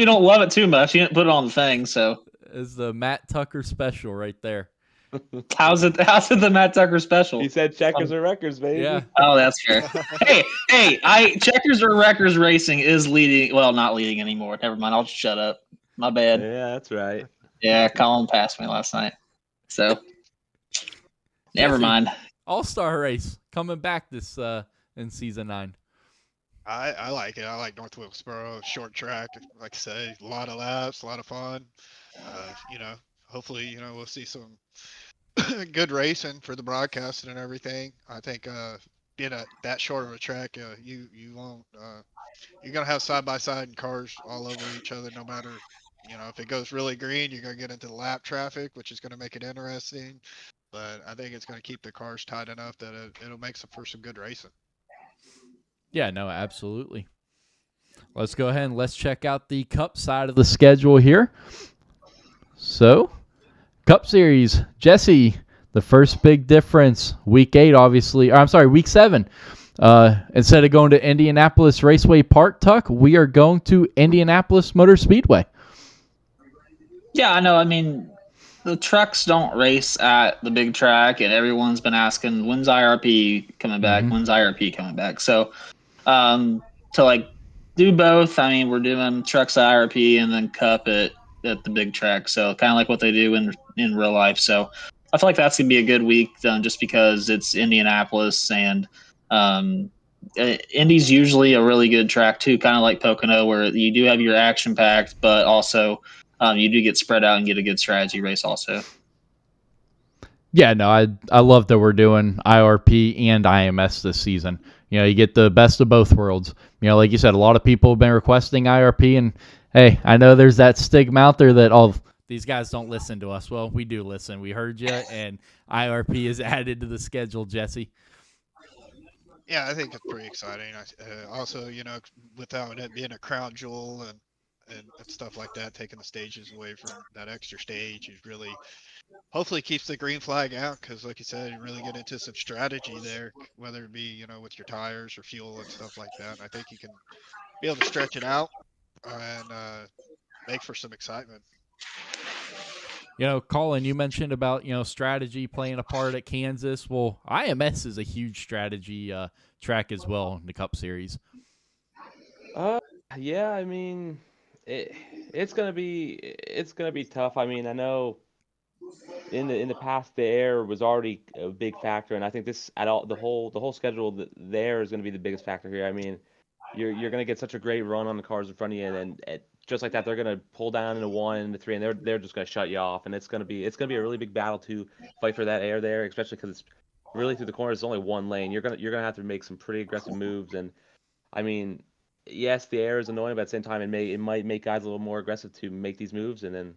you don't love it too much. You didn't put it on the thing, so It's the Matt Tucker special right there. how's it the Matt Tucker special? He said checkers or wreckers, baby. Yeah. Oh, that's fair. hey, checkers or wreckers racing is leading. Well, not leading anymore. Never mind. I'll just shut up. My bad. Yeah, that's right. Yeah, Collin passed me last night. So never Jesse, mind. All-Star race coming back this in season 9. I like it. I like North Wilkesboro, short track. Like I say, a lot of laps, a lot of fun. Hopefully, we'll see some good racing for the broadcasting and everything. I think being that short of a track, you won't. You're gonna have side by side and cars all over each other. No matter, if it goes really green, you're gonna get into the lap traffic, which is gonna make it interesting. But I think it's gonna keep the cars tight enough that it'll make for some good racing. Yeah, no, absolutely. Let's go ahead and let's check out the Cup side of the schedule here. So, Cup Series, Jesse, the first big difference, week 8, obviously. Or, I'm sorry, week 7. Instead of going to Indianapolis Raceway Park, Tuck, we are going to Indianapolis Motor Speedway. Yeah, I know. I mean, the trucks don't race at the big track, and everyone's been asking, when's IRP coming back? When's IRP coming back? So, to do both, I mean, we're doing trucks at IRP and then Cup at the big track. So kind of like what they do in real life. So I feel like that's gonna be a good week, just because it's Indianapolis and Indy's usually a really good track too, kind of like Pocono, where you do have your action packed, but also you do get spread out and get a good strategy race also. Yeah, no, I love that we're doing IRP and IMS this season. You get the best of both worlds. Like you said, a lot of people have been requesting IRP, and hey, I know there's that stigma out there that these guys don't listen to us. Well, we do listen. We heard you, and IRP is added to the schedule, Jesse. Yeah, I think it's pretty exciting. Also, without it being a crown jewel and stuff like that, taking the stages away from that extra stage is really hopefully keeps the green flag out because, like you said, you really get into some strategy there, whether it be with your tires or fuel and stuff like that. I think you can be able to stretch it out and make for some excitement. Collin, you mentioned about strategy playing a part at Kansas. Well, IMS is a huge strategy track as well in the Cup Series. Yeah, I mean, it's gonna be tough. I mean, I know in the past, the air was already a big factor, and I think this at all the whole schedule, the air is going to be the biggest factor here. I mean, you're going to get such a great run on the cars in front of you, and just like that, they're going to pull down into 1 into 3, and they're just going to shut you off, and it's going to be a really big battle to fight for that air there, especially because it's really through the corners. It's only 1 lane. You're gonna have to make some pretty aggressive moves, and I mean, yes, the air is annoying, but at the same time, it might make guys a little more aggressive to make these moves, and then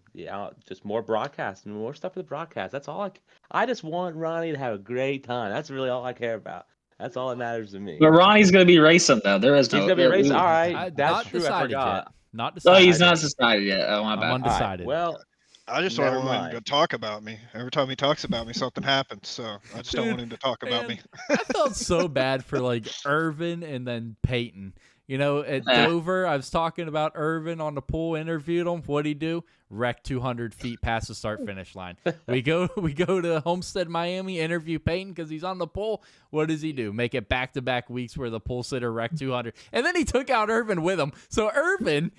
just more broadcast and more stuff for the broadcast. That's all I just want Ronnie to have a great time. That's really all I care about. That's all that matters to me. But Ronnie's going to be racing though. There is no. He's gonna be racing. All right, Not that's true. I decided forgot. yet. Not Oh, decided. he's not decided yet. Oh, my I'm bad. undecided. All right, well, I just Never don't want him mind. to talk about me. Every time he talks about me, something happens. So I just don't Dude, want him to talk about man, me. I felt so bad for like Irvin and then Peyton. You know, at Eh. Dover, I was talking about Irvin on the pool, interviewed him. What'd he do? Wreck 200 feet past the start-finish line. We go to Homestead, Miami, interview Peyton because he's on the pole. What does he do? Make it back-to-back weeks where the pole sitter wrecked 200. And then he took out Irvin with him. So Irvin,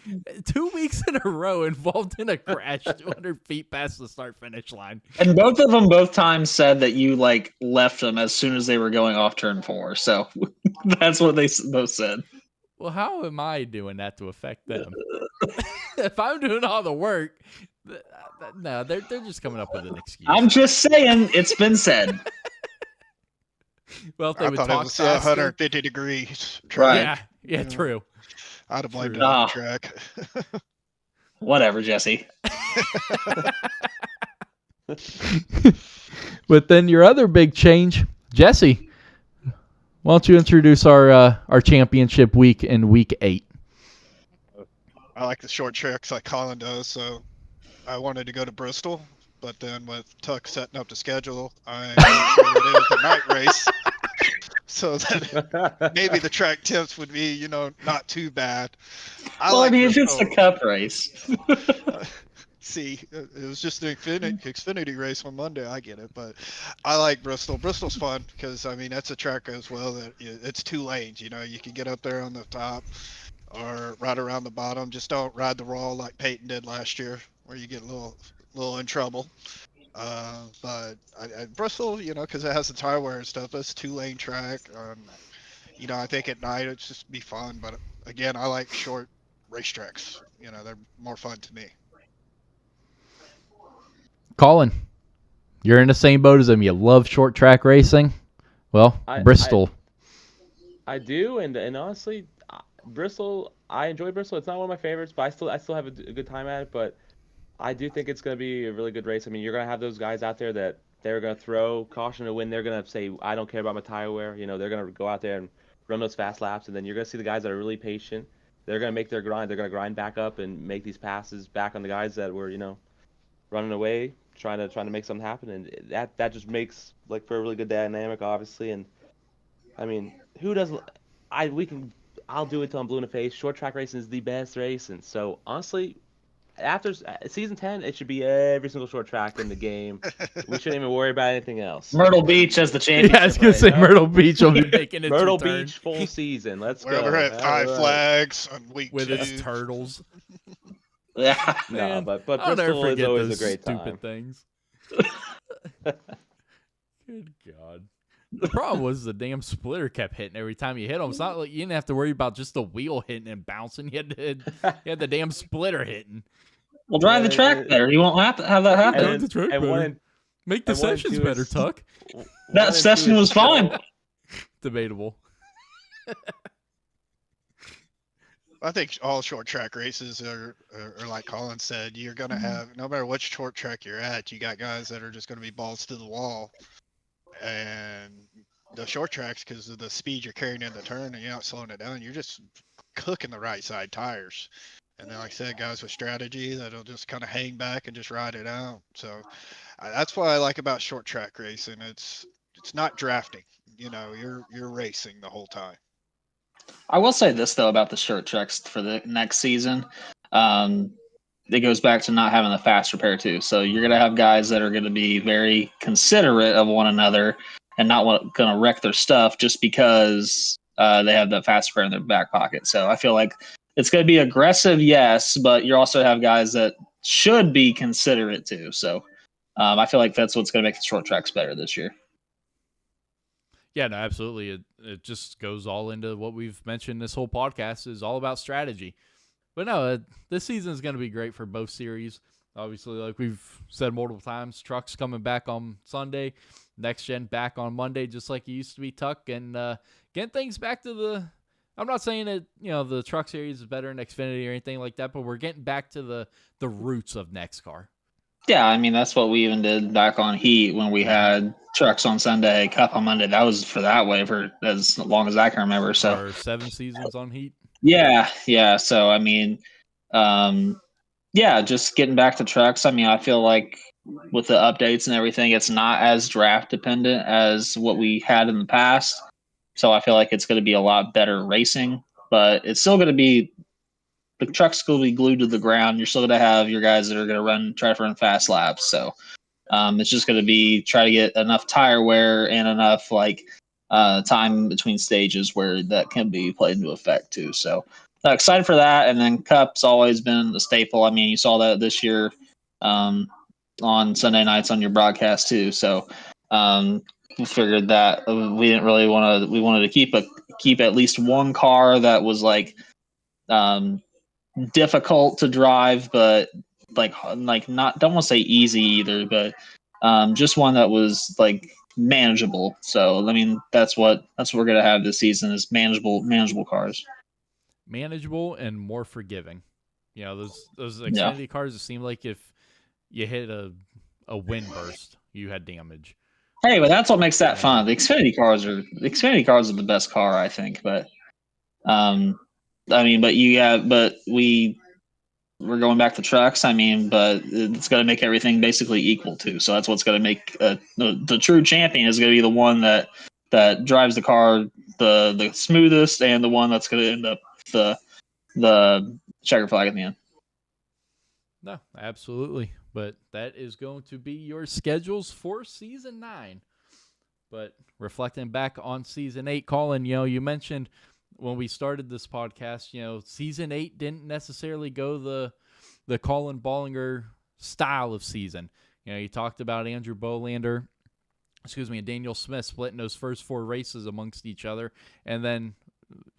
2 weeks in a row, involved in a crash 200 feet past the start-finish line. And both of them both times said that you like left them as soon as they were going off turn 4. So that's what they both said. Well, how am I doing that to affect them? If I'm doing all the work, no, they're just coming up with an excuse. I'm just saying, it's been said. Well, if they I would thought it talk was faster, 150 degrees. Right. yeah, Yeah. true. I'd have blamed True. it on Ah. the track. Whatever, Jesse. But then your other big change, Jesse. Why don't you introduce our championship week in week 8? I like the short tracks like Collin does, so I wanted to go to Bristol, but then with Tuck setting up the schedule, I made sure that it was a night race, so that maybe the track tips would be, not too bad. Well, I mean, it's just a cup race. See, it was just an Xfinity race on Monday. I get it, but I like Bristol. Bristol's fun because, I mean, that's a track as well that it's 2 lanes. You can get up there on the top or right around the bottom. Just don't ride the wall like Peyton did last year, where you get a little in trouble. But Bristol, because it has the tire wear and stuff, it's a 2-lane track. I think at night it's just be fun. But again, I like short racetracks. They're more fun to me. Collin, you're in the same boat as him. You love short track racing. Well, Bristol. I do, and honestly, Bristol. I enjoy Bristol. It's not one of my favorites, but I still have a good time at it. But I do think it's going to be a really good race. I mean, you're going to have those guys out there that they're going to throw caution to win. They're going to say, I don't care about my tire wear. They're going to go out there and run those fast laps. And then you're going to see the guys that are really patient. They're going to make their grind. They're going to grind back up and make these passes back on the guys that were, running away, trying to make something happen. And that just makes for a really good dynamic, obviously. And I mean, who doesn't? I'll do it till I'm blue in the face. Short track racing is the best racing. So honestly, after season 10, it should be every single short track in the game. We shouldn't even worry about anything else. Myrtle Beach as the championship. Yeah, I was gonna say now. Myrtle Beach will be making its Myrtle return Beach full season. Let's Where go. we're at 5 All right. flags on week with 2. its turtles. Yeah. No, Man, but I'll never Bristol is forget always those a great stupid time. things. Good God. The problem was the damn splitter kept hitting every time you hit them. It's not like you didn't have to worry about just the wheel hitting and bouncing. You had the damn splitter hitting. Well, drive the track better. You won't have to have that happen. And the track and better. one Make the and one and sessions two better, is- Tuck. That session was fine. Debatable. I think all short track races are like Colin said, you're going to have, no matter which short track you're at, you got guys that are just going to be balls to the wall. And the short tracks, because of the speed you're carrying in the turn and you're not slowing it down, you're just cooking the right side tires. And then, like I said, guys with strategy that'll just kind of hang back and just ride it out. So that's what I like about short track racing. It's not drafting. You're racing the whole time. I will say this though about the short tracks for the next season. It goes back to not having the fast repair too. So you're gonna have guys that are gonna be very considerate of one another and not gonna wreck their stuff just because they have the fast repair in their back pocket. So I feel like it's gonna be aggressive, yes, but you also have guys that should be considerate too. So I feel like that's what's going to make the short tracks better this year. Yeah, no, absolutely. It just goes all into what we've mentioned this whole podcast is all about strategy. But no, this season is going to be great for both series. Obviously, like we've said multiple times, trucks coming back on Sunday, next gen back on Monday, just like it used to be, Tuck, and getting things back to the. I'm not saying that the truck series is better than Xfinity or anything like that, but we're getting back to the roots of NEXXTCAR. Yeah, I mean that's what we even did back on Heat when we had trucks on Sunday, Cup on Monday. That was for that way for as long as I can remember. So Our 7 seasons on Heat. yeah. So I mean, just getting back to trucks. I mean, I feel like with the updates and everything, it's not as draft dependent as what we had in the past. So I feel like it's going to be a lot better racing, but it's still going to be the truck's going to be glued to the ground. You're still going to have your guys that are going to try to run fast laps. So it's just going to be try to get enough tire wear and enough time between stages where that can be played into effect too. So excited for that. And then Cup's always been a staple. I mean, you saw that this year on Sunday nights on your broadcast too. So we figured that we didn't really want to. We wanted to keep at least one car that was difficult to drive, but not, don't want to say easy either, but just one that was manageable. So I mean that's what we're gonna have this season is manageable cars. Manageable and more forgiving. Those Yeah. Xfinity cars, it seemed like if you hit a wind burst, you had damage. Hey, but that's what makes that fun. The Xfinity cars are the best car, I think. But I mean, we're going back to trucks. I mean, but it's going to make everything basically equal too. So that's what's going to make the true champion is going to be the one that drives the car the smoothest and the one that's going to end up the checker flag at the end. No, absolutely. But that is going to be your schedules for season 9. But reflecting back on season 8, Collin, you mentioned when we started this podcast, season 8 didn't necessarily go the Collin Bollinger style of season. You talked about Andrew Bollinger, and Daniel Smith splitting those first 4 races amongst each other, and then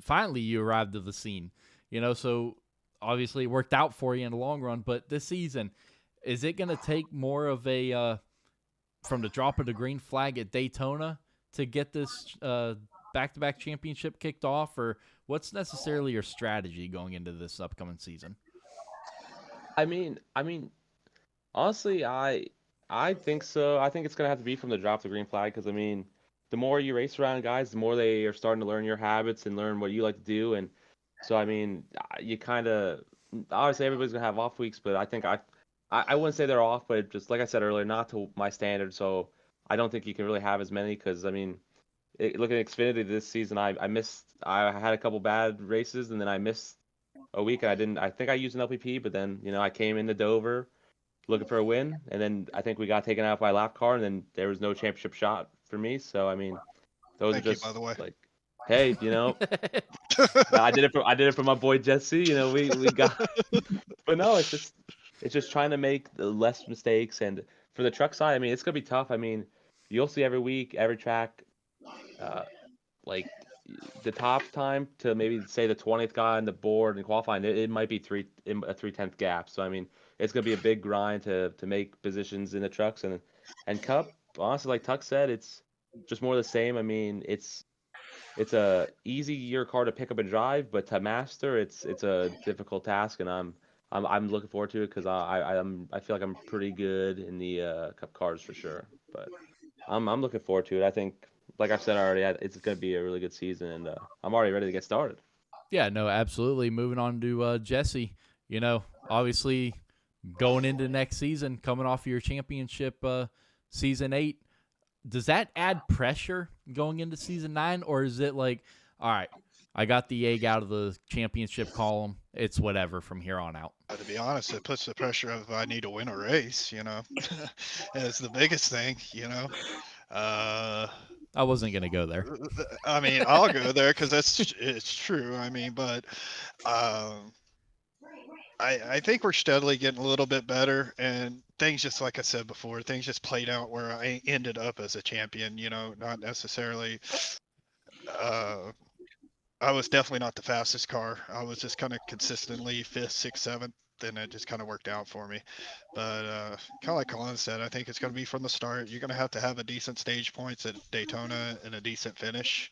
finally you arrived at the scene. So obviously it worked out for you in the long run, but this season, is it going to take more of a from the drop of the green flag at Daytona to get this back-to-back championship kicked off, or what's necessarily your strategy going into this upcoming season? I mean, honestly, I think so. I think it's gonna have to be from the drop the green flag because I mean, the more you race around guys, the more they are starting to learn your habits and learn what you like to do, and so I mean, you kind of obviously everybody's gonna have off weeks, but I think I wouldn't say they're off, but just like I said earlier, not to my standard. So I don't think you can really have as many because I mean, looking at Xfinity this season, I missed. I had a couple bad races, and then I missed a week, and I didn't. I think I used an LPP, but then I came into Dover looking for a win, and then I think we got taken out by a lap car, and then there was no championship shot for me. So I mean, those Thank are just you, by the way. like, hey, I did it for my boy Jesse. We got, but no, it's just trying to make the less mistakes, and for the truck side, I mean, it's gonna be tough. I mean, you'll see every week, every track, like the top time to maybe say the 20th guy on the board and qualifying, it might be a 3/10 gap. So I mean, it's gonna be a big grind to make positions in the trucks and Cup. Honestly, like Tuck said, it's just more of the same. I mean, it's a easier car to pick up and drive, but to master, it's a difficult task, and I'm looking forward to it because I feel like I'm pretty good in the Cup cars for sure. But I'm looking forward to it. I think, like I've said already, it's going to be a really good season, and I'm already ready to get started. Yeah, no, absolutely. Moving on to Jesse, obviously going into next season, coming off of your championship season 8, does that add pressure going into season 9, or is it like, all right, I got the egg out of the championship column, it's whatever from here on out? To be honest, it puts the pressure of I need to win a race, It's the biggest thing, I wasn't going to go there. I mean, I'll go there because it's true. I mean, but I think we're steadily getting a little bit better, and things just like I said before, things just played out where I ended up as a champion. Not necessarily. Uh, I was definitely not the fastest car. I was just kind of consistently fifth, sixth, seventh, and it just kind of worked out for me. But kind of like Collin said, I think it's going to be from the start. You're going to have a decent stage points at Daytona and a decent finish.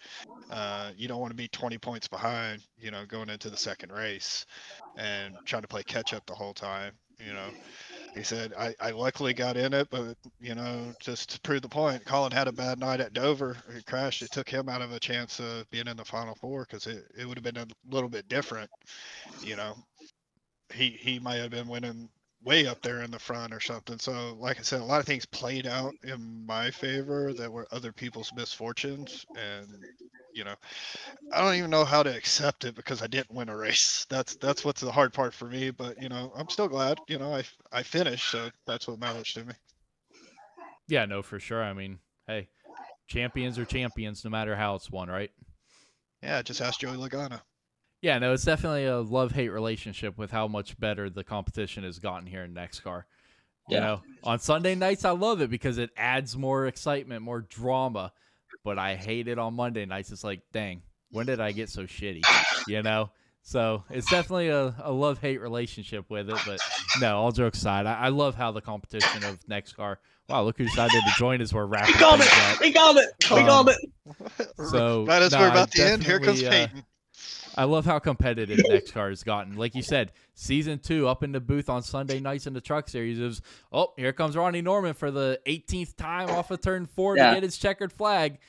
You don't want to be 20 points behind, going into the second race and trying to play catch up the whole time. He said, I luckily got in it, but, just to prove the point, Collin had a bad night at Dover. He crashed. It took him out of a chance of being in the Final Four because it would have been a little bit different. You know, he might have been winning way up there in the front or something. So, like I said, a lot of things played out in my favor that were other people's misfortunes. And, you know, I don't even know how to accept it because I didn't win a race. That's what's the hard part for me. But I'm still glad. I finished, so that's what matters to me. Yeah, no, for sure. I mean, hey, champions are champions no matter how it's won, right? Yeah, just ask Joey Logano. Yeah, no, it's definitely a love-hate relationship with how much better the competition has gotten here in NEXXTCAR. Yeah. On Sunday nights, I love it because it adds more excitement, more drama. But I hate it on Monday nights. It's like, dang, when did I get so shitty? So it's definitely a love-hate relationship with it. But no, all jokes aside, I love how the competition of NEXXTCAR. Wow, look who decided to join as we're wrapping Got things it. up. We got it. We got it. So right as no, we're I about to end, here comes definitely, Peyton. I love how competitive NEXXTCAR has gotten. Like you said, season 2 up in the booth on Sunday nights in the Truck Series is, here comes Ronnie Norman for the 18th time off of turn 4 to get his checkered flag,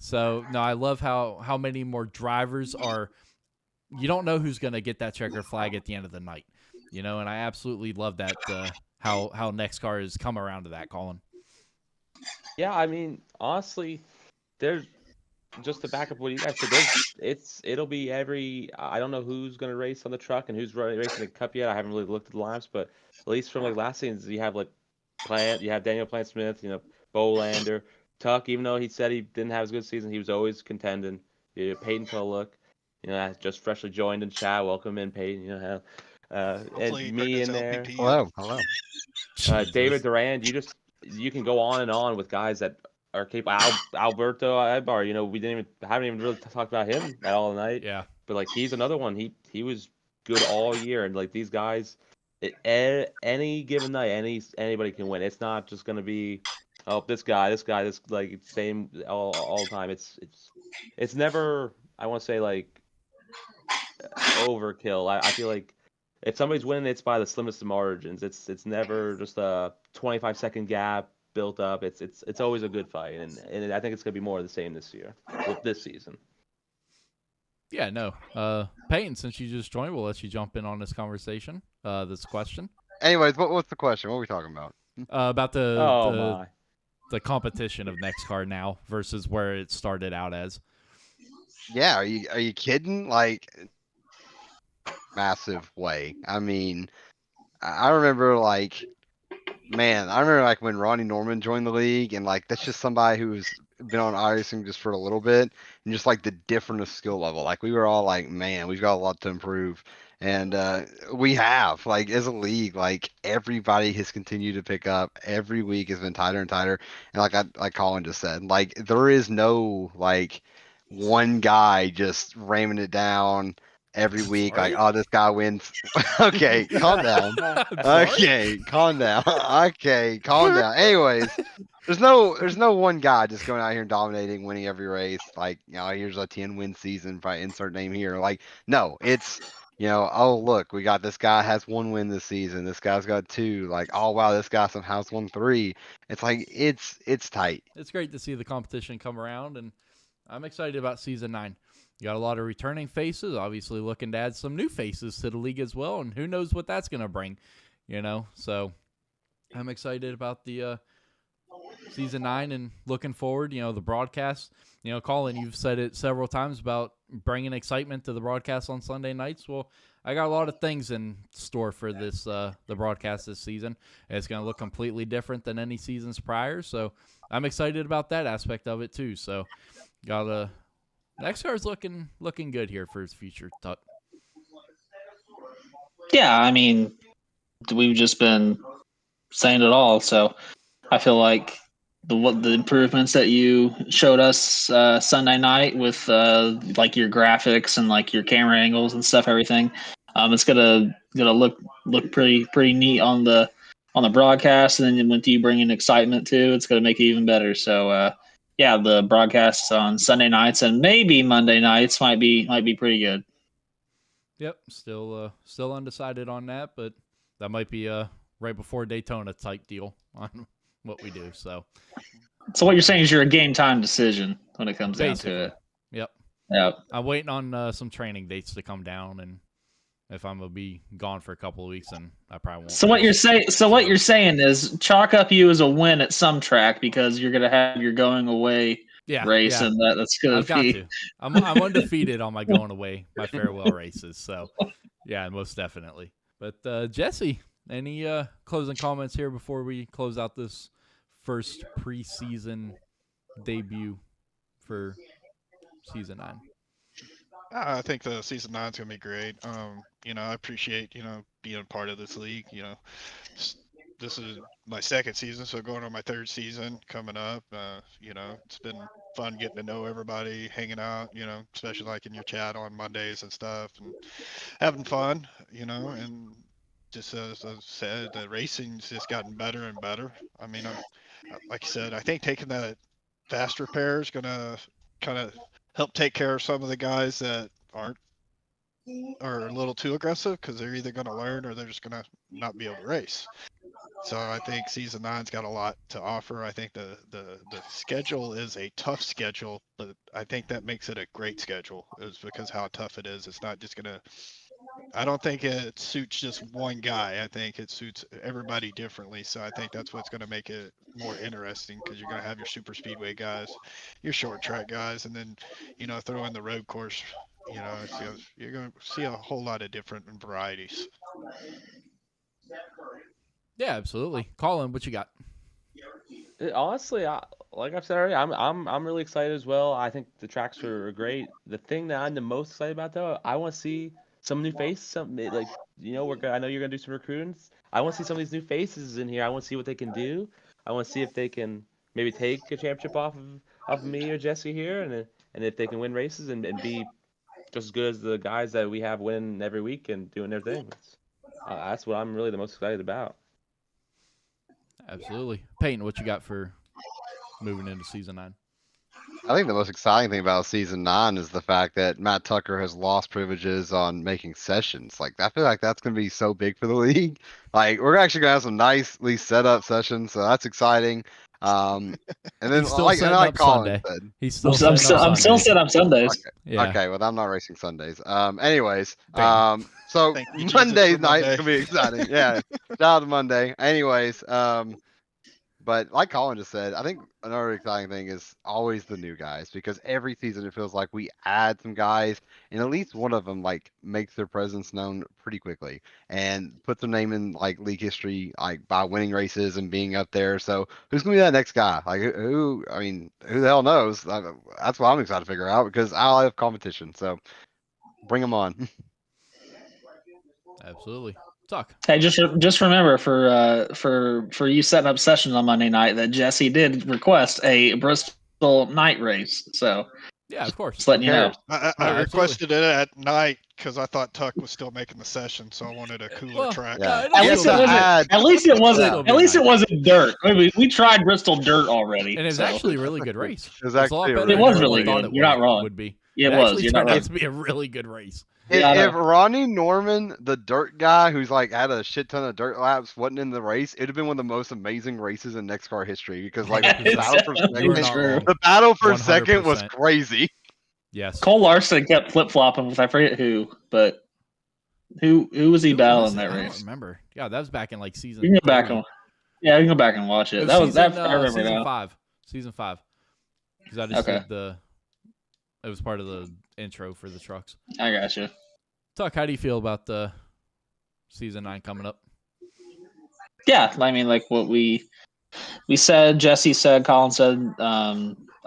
So, no, I love how many more drivers are – you don't know who's going to get that checkered flag at the end of the night, and I absolutely love that how NEXXTCAR has come around to that, Collin. Yeah, I mean, honestly, there's just to back up what you guys said. It'll be I don't know who's gonna race on the truck and who's racing the Cup yet. I haven't really looked at the lineups, but at least from like last season, you have like you have Daniel Plant Smith, Bollinger, Tuck. Even though he said he didn't have as good a season, he was always contending. Peyton Tullock, just freshly joined in chat. Welcome in, Peyton. Hopefully And me in there. LPP. Hello. David Durand, you can go on and on with guys that are capable. Alberto Ibar, we haven't even really talked about him at all tonight. Yeah. But like he's another one. He was good all year, and like these guys, any given night, anybody can win. It's not just gonna be, this guy, this like same all the time. It's never. I want to say like overkill. I feel like if somebody's winning, it's by the slimmest of margins. It's never just a 25-second gap built up. It's always a good fight, and I think it's gonna be more of the same this year, this season. Yeah, no. Peyton, since you just joined, we'll let you jump in on this conversation, this question. Anyways, what's the question? What are we talking about? About my. the competition of NEXXTCAR now versus where it started out as. Yeah, are you kidding? Like, massive way. I mean, I remember like when Ronnie Norman joined the league, and like that's just somebody who's been on iRacing just for a little bit, and just like the different skill level. Like we were all like, man, we've got a lot to improve, and we have. Like as a league, like everybody has continued to pick up. Every week has been tighter and tighter, and like Collin just said, like there is no like one guy just ramming it down every week. Sorry? Like, oh, this guy wins. Okay, calm down. Okay, calm down. Okay, calm down. Anyways, there's no one guy just going out here and dominating, winning every race. Like, here's a 10-win season. If I insert name here, like, no, it's oh look, we got this guy has 1 win this season. This guy's got 2. Like, oh wow, this guy somehow has won 3. It's like it's tight. It's great to see the competition come around, and I'm excited about season 9. You got a lot of returning faces, obviously looking to add some new faces to the league as well, and who knows what that's going to bring, So I'm excited about the season 9 and looking forward, the broadcast. Collin, you've said it several times about bringing excitement to the broadcast on Sunday nights. Well, I got a lot of things in store for this the broadcast this season. It's going to look completely different than any seasons prior, so I'm excited about that aspect of it too. So got a NEXXTCAR is looking good here for his future. Yeah, I mean, we've just been saying it all. So I feel like the improvements that you showed us Sunday night with like your graphics and like your camera angles and stuff, everything, it's gonna look pretty neat on the broadcast, and then with you bringing excitement too, it's gonna make it even better. So yeah, the broadcasts on Sunday nights and maybe Monday nights might be pretty good. Yep, still undecided on that, but that might be right before Daytona type deal on what we do. So So what you're saying is you're a game time decision when it comes down to basically, it. yep. Yeah. I'm waiting on some training dates to come down, and if I'm gonna be gone for a couple of weeks, then I probably won't. So what you're race. saying? So what you're saying is chalk up you as a win at some track because you're gonna have your going away race, Yeah, and that's gonna I've got be. to. I'm undefeated on my going away, my farewell races. So yeah, most definitely. But Jesse, any closing comments here before we close out this first preseason debut for season 9? I think the season 9 is gonna be great. I appreciate being a part of this league. This is my second season, so going on my third season coming up. It's been fun getting to know everybody, hanging out. Especially like in your chat on Mondays and stuff, and having fun. And just as I said, the racing's just gotten better and better. I mean, like I said, I think taking that fast repair is gonna kind of help take care of some of the guys that aren't are a little too aggressive because they're either going to learn or they're just going to not be able to race. So I think season 9's got a lot to offer. I think the schedule is a tough schedule, but I think that makes it a great schedule is because how tough it is. It's not just going to I don't think it suits just one guy. I think it suits everybody differently. So I think that's what's going to make it more interesting because you're going to have your super speedway guys, your short track guys, and then throw in the road course. You're going to see a whole lot of different varieties. Yeah, absolutely. Collin, what you got? Honestly, like I've said already, I'm really excited as well. I think the tracks are great. The thing that I'm the most excited about, though, I want to see some new faces. I know you're gonna do some recruiting. I want to see some of these new faces in here. I want to see what they can do. I want to see if they can maybe take a championship off of me or Jesse here, and if they can win races and be just as good as the guys that we have winning every week and doing their thing. That's what I'm really the most excited about. Absolutely. Peyton, what you got for moving into season 9? I think the most exciting thing about season 9 is the fact that Matt Tucker has lost privileges on making sessions. Like, I feel like that's going to be so big for the league. Like, we're actually going to have some nicely set up sessions, so that's exciting. And then, He's still like setting up Colin Sunday. said, He's still I'm setting still up I'm still Sundays. set up Sundays. okay, Yeah. okay, well, I'm not racing Sundays. Anyways, Damn. so Thank you, Jesus, Monday for night is Monday. going to be exciting. Yeah, shout out to Monday. Anyways, but like Colin just said, I think another exciting thing is always the new guys because every season it feels like we add some guys and at least one of them like makes their presence known pretty quickly and puts their name in like league history like by winning races and being up there. So who's gonna be that next guy? Like who? I mean, who the hell knows? That's what I'm excited to figure out because I have competition. So bring them on. Absolutely. Tuck. Hey, just remember for you setting up sessions on Monday night that Jesse did request a Bristol night race. So Yeah, of course. just letting Who you know. cares? I No, requested it at night because I thought Tuck was still making the session, so I wanted a cooler Well, track. no, Yeah. it'll At He still has least to it be wasn't. night. add. At least it It'll wasn't. still be At least night. it wasn't dirt. We tried Bristol dirt already. And it was So actually a really good race. It was It's a lot actually a better it than really was good everyone really race. thought good. it You're not wrong. would be. It It was. actually You're not turned wrong. out to be a really good race. Yeah, I If know. Ronnie Norman, the dirt guy who's like had a shit ton of dirt laps, wasn't in the race, it'd have been one of the most amazing races in NEXXTCAR history because like the 100%. battle for You are second, not True. wrong. the battle for second was 100%. crazy. Yes. Cole Larson kept flip flopping with I forget who, but who was he Who was battling it? that I don't race? remember. Yeah, that was back in like You season can go back 3. and yeah, you can go back and watch It it. was That was season that I remember season now. 5. Season 5. Because I just Okay, did it was part of the intro for the trucks. I got you. Tuck, how do you feel about the season 9 coming up? Yeah, I mean, like what we said, Jesse said, Colin said.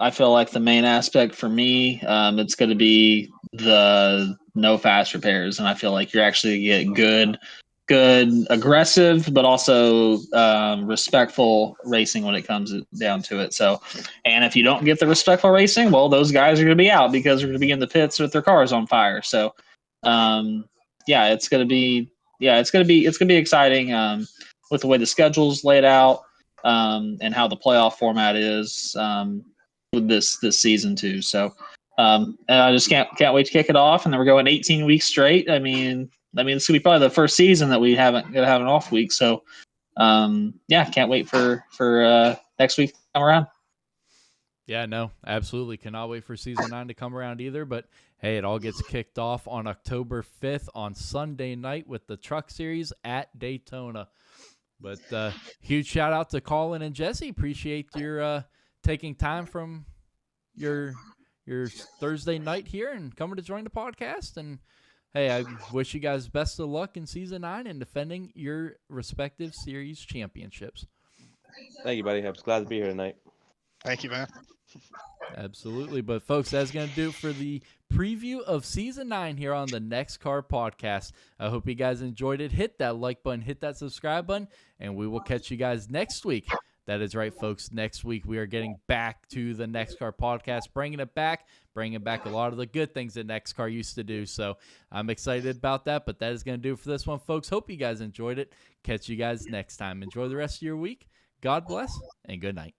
I feel like the main aspect for me, it's going to be the no fast repairs, and I feel like you're actually get good aggressive, but also respectful racing when it comes down to it. So, and if you don't get the respectful racing, well, those guys are going to be out because they're going to be in the pits with their cars on fire. So, it's going to be exciting with the way the schedule's laid out and how the playoff format is with this season too. So. And I just can't wait to kick it off, and then we're going 18 weeks straight. I mean, it's gonna be probably the first season that we haven't gonna have an off week. So, can't wait for next week to come around. Yeah, no, absolutely. Cannot wait for season 9 to come around either. But hey, it all gets kicked off on October 5th on Sunday night with the Truck Series at Daytona. But huge shout out to Collin and Jesse. Appreciate your taking time from your Thursday night here and coming to join the podcast. And hey, I wish you guys best of luck in season 9 and defending your respective series championships. Thank you, buddy. I'm just glad to be here tonight. Thank you, man. Absolutely. But folks, that's going to do it for the preview of season 9 here on the NEXXTCAR Podcast. I hope you guys enjoyed it. Hit that like button, hit that subscribe button, and we will catch you guys next week. That is right, folks. Next week, we are getting back to the NEXXTCAR Podcast, bringing back a lot of the good things that NEXXTCAR used to do. So I'm excited about that, but that is going to do it for this one, folks. Hope you guys enjoyed it. Catch you guys next time. Enjoy the rest of your week. God bless, and good night.